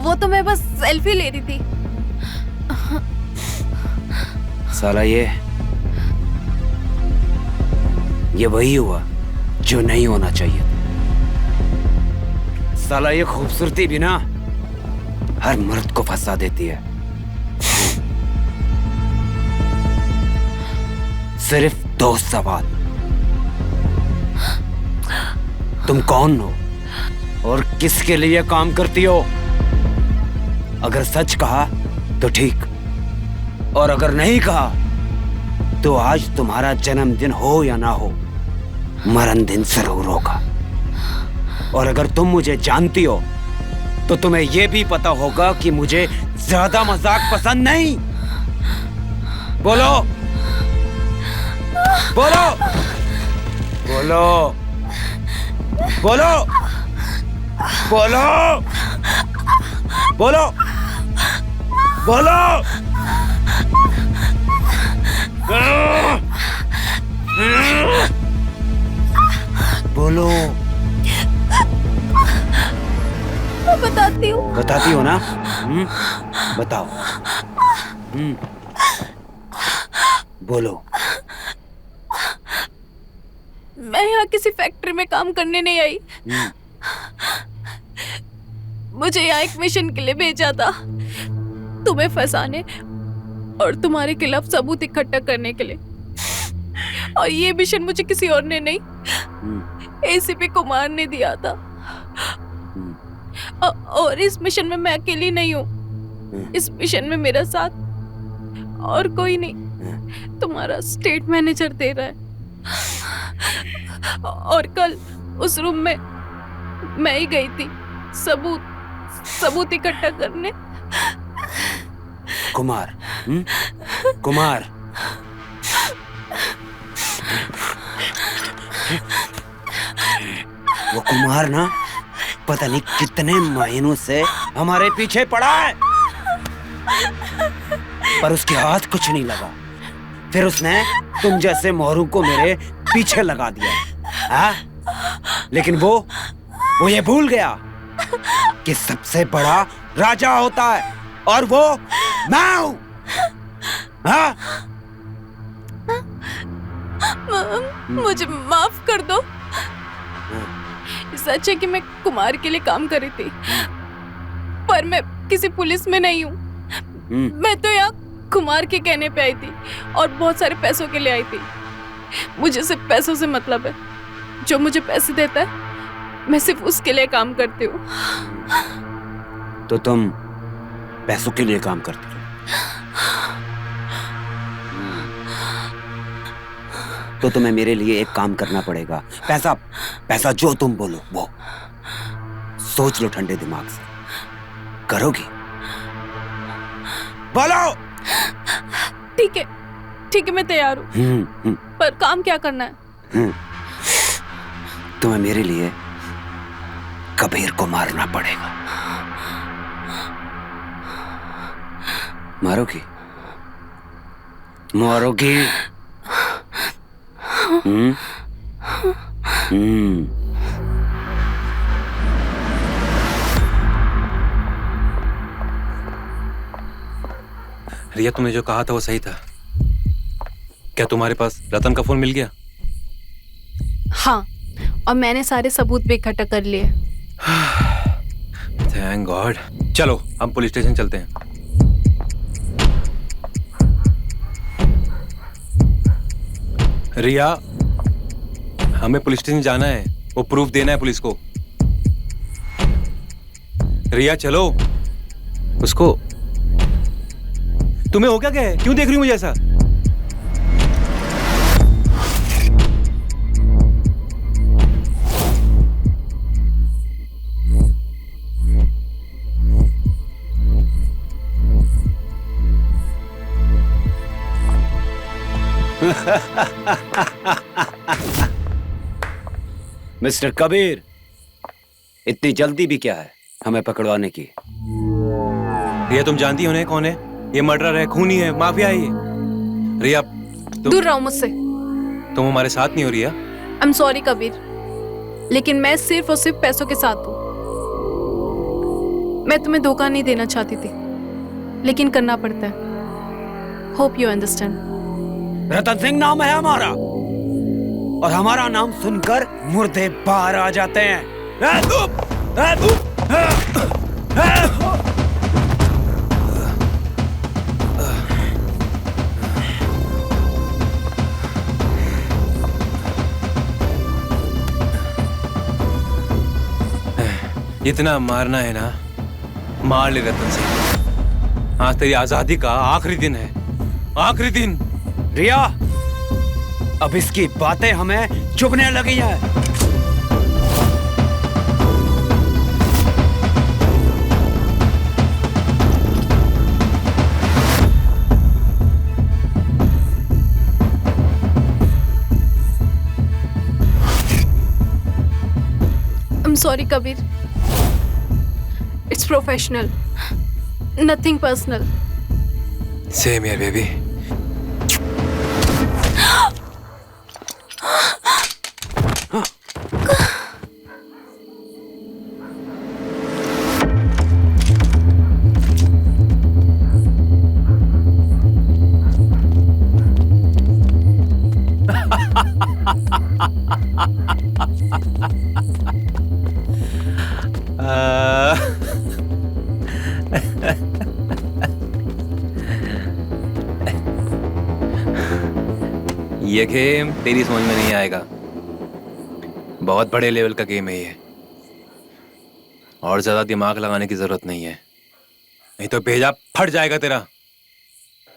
वो तो मैं बस सेल्फी ले रही थी। साला ये वही हुआ जो नहीं होना चाहिए। साला ये खूबसूरती भी ना हर मर्द को फंसा देती है। सिर्फ 2 सवाल, तुम कौन हो और किसके लिए काम करती हो? अगर सच कहा तो ठीक, और अगर नहीं कहा तो आज तुम्हारा जन्मदिन हो या ना हो, मरण दिन जरूर होगा। और अगर तुम मुझे जानती हो तो तुम्हें यह भी पता होगा कि मुझे ज्यादा मजाक पसंद नहीं। बोलो बोलो बोलो बोलो बोलो बोलो बोलो। बोलो। मैं बताती हूँ। बताती हो ना? बताओ। बोलो। मैं यहाँ किसी फैक्ट्री में काम करने नहीं आई। मुझे यहाँ एक मिशन के लिए भेजा था, तुम्हें फंसाने और तुम्हारे खिलाफ सबूत इकट्ठा करने के लिए। और ये मिशन मुझे किसी और ने नहीं, एसीपी कुमार ने दिया था। और इस मिशन में मैं अकेली नहीं हूँ। इस मिशन में मेरा साथ और कोई नहीं, तुम्हारा स्टेट मैनेजर दे रहा है। और कल उस रूम में मैं ही गई थी सबूत इकट्ठा करने। कुमार, कुमार, वो कुमार ना पता नहीं कितने महीनों से हमारे पीछे पड़ा है, पर उसके हाथ कुछ नहीं लगा। फिर उसने तुम जैसे मोहरू को मेरे पीछे लगा दिया। हाँ? लेकिन वो ये भूल गया कि सबसे बड़ा राजा होता है, और वो मैं हूं। हाँ? मुझे माफ कर दो। सच है कि मैं कुमार के लिए काम कर रही थी, पर मैं किसी पुलिस में नहीं हूँ। मैं तो यहाँ कुमार के कहने पे आई थी और बहुत सारे पैसों के लिए आई थी। मुझे सिर्फ पैसों से मतलब है। जो मुझे पैसे देता है मैं सिर्फ उसके लिए काम करती हूँ। तो तुम पैसों के लिए काम करती हो? तो तुम्हें मेरे लिए एक काम करना पड़ेगा। पैसा जो तुम बोलो वो। सोच लो ठंडे दिमाग से। करोगी? बोलो। ठीक है, मैं तैयार हूँ। पर काम क्या करना है? तुम्हें मेरे लिए कबीर को मारना पड़ेगा। मारोगी? मारोगी? रिया, तुमने जो कहा था वो सही था। क्या तुम्हारे पास रतन का फोन मिल गया? हाँ, और मैंने सारे सबूत भी इकट्ठा कर लिए। Thank God. चलो हम पुलिस स्टेशन चलते हैं। रिया, हमें पुलिस स्टेशन जाना है, वो प्रूफ देना है पुलिस को। रिया चलो। उसको तुम्हें हो क्या है? क्यों देख रही हो मुझे ऐसा? मिस्टर कबीर, इतनी जल्दी भी क्या है हमें पकड़वाने की? रिया, तुम जानती हो ना कौन है? ये मर्डरर है, खूनी है, माफिया है ये। रिया दूर रहो मुझसे। तुम हमारे साथ नहीं हो रिया। आई एम सॉरी कबीर, लेकिन मैं सिर्फ और सिर्फ पैसों के साथ हूँ। मैं तुम्हें धोखा नहीं देना चाहती थी, लेकिन करना पड़ता है। Hope you understand. Ratan Singh नाम है हमारा, और हमारा नाम सुनकर मुर्दे बाहर आ जाते हैं। इतना मारना है ना, मार ले रतन सिंह। आज तेरी आजादी का आखिरी दिन है, आखिरी दिन। रिया, अब इसकी बातें हमें चुभने लगी हैं। I'm sorry, Kabir. It's professional. Nothing personal. Same here, baby. ये गेम तेरी समझ में नहीं आएगा। बहुत बड़े लेवल का गेम है ये, और ज्यादा दिमाग लगाने की जरूरत नहीं है, नहीं तो भेजा फट जाएगा तेरा।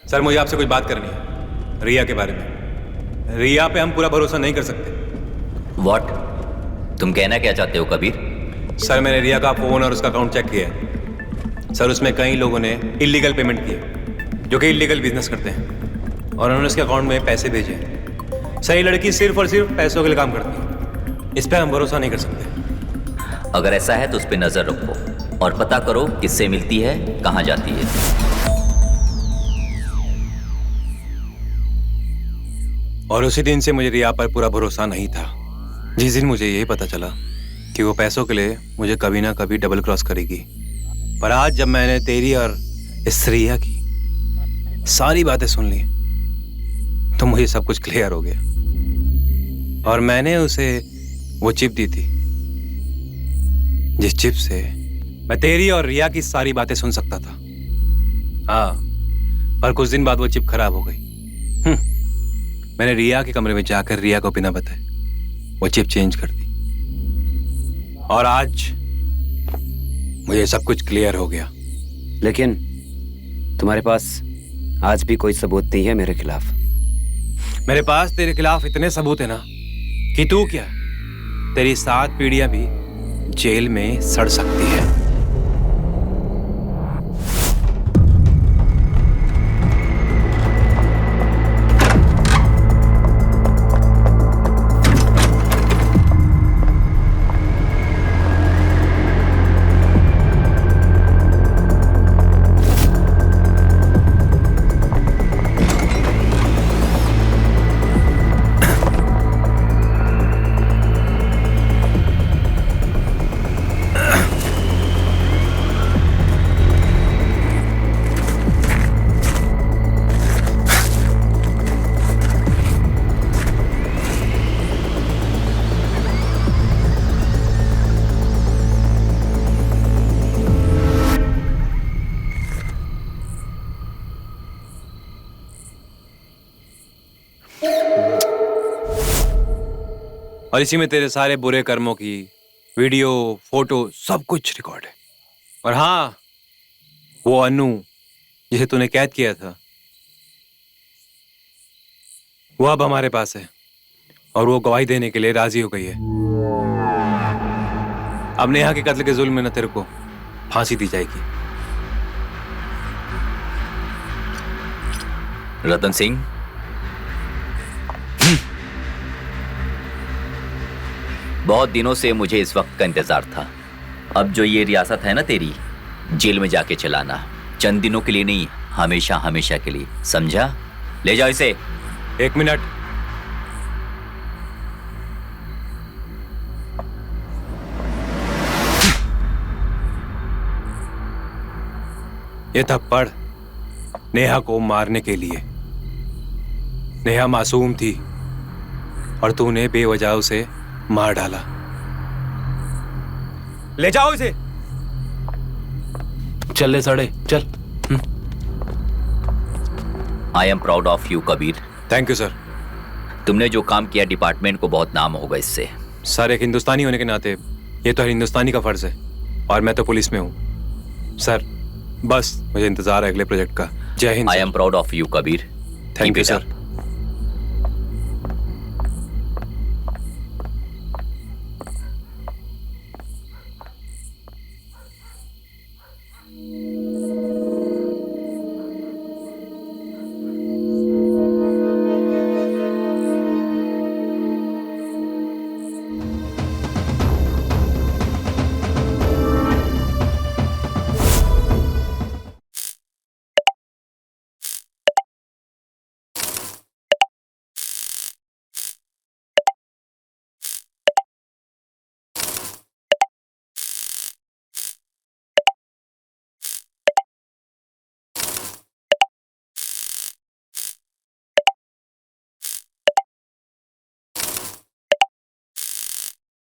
सर, मुझे आपसे कुछ बात करनी है रिया के बारे में। रिया पे हम पूरा भरोसा नहीं कर सकते। व्हाट? तुम कहना क्या चाहते हो कबीर? सर, मैंने रिया का फोन और उसका अकाउंट चेक किया है। सर, उसमें कई लोगों ने इलीगल पेमेंट किए, जो कि इलीगल बिजनेस करते हैं, और उन्होंने उसके अकाउंट में पैसे भेजे। सर, ये लड़की सिर्फ और सिर्फ पैसों के लिए काम करती है, इस पे हम भरोसा नहीं कर सकते। अगर ऐसा है तो उस पर नजर रखो और पता करो किससे मिलती है, कहाँ जाती है। और उसी दिन से मुझे रिया पर पूरा भरोसा नहीं था, जिस दिन मुझे यही पता चला कि वो पैसों के लिए मुझे कभी ना कभी डबल क्रॉस करेगी। पर आज जब मैंने तेरी और इस रिया की सारी बातें सुन ली तो मुझे सब कुछ क्लियर हो गया, और मैंने उसे वो चिप दी थी जिस चिप से मैं तेरी और रिया की सारी बातें सुन सकता था। हाँ, पर कुछ दिन बाद वो चिप खराब हो गई। मैंने रिया के कमरे में जाकर रिया को बिना बताए वो चिप चेंज कर दी, और आज मुझे सब कुछ क्लियर हो गया। लेकिन तुम्हारे पास आज भी कोई सबूत नहीं है मेरे खिलाफ। मेरे पास तेरे खिलाफ इतने सबूत है ना कि तू क्या, तेरी 7 पीढ़ियां भी जेल में सड़ सकती है। और इसी में तेरे सारे बुरे कर्मों की वीडियो, फोटो, सब कुछ रिकॉर्ड है। और हाँ, वो अनु जिसे तूने कैद किया था, वो अब हमारे पास है, और वो गवाही देने के लिए राजी हो गई है। अब नेहा के कत्ल के जुल्म में न तेरे को फांसी दी जाएगी। रतन सिंह, बहुत दिनों से मुझे इस वक्त का इंतजार था। अब जो ये रियासत है ना तेरी, जेल में जाके चलाना, चंद दिनों के लिए नहीं, हमेशा हमेशा के लिए, समझा? ले जाओ इसे। 1 मिनट। ये थप्पड़ नेहा को मारने के लिए। नेहा मासूम थी और तूने बेवजह उसे मार डाला। ले जाओ इसे। चल ले साड़े, चल। I am proud of you Kabir. Thank you sir. तुमने जो काम किया डिपार्टमेंट को बहुत नाम होगा इससे। सर, एक हिंदुस्तानी होने के नाते ये तो हर हिंदुस्तानी का फर्ज है, और मैं तो पुलिस में हूँ सर। बस मुझे इंतजार है अगले प्रोजेक्ट का। जय Hind. I am proud of you Kabir. Thank you sir.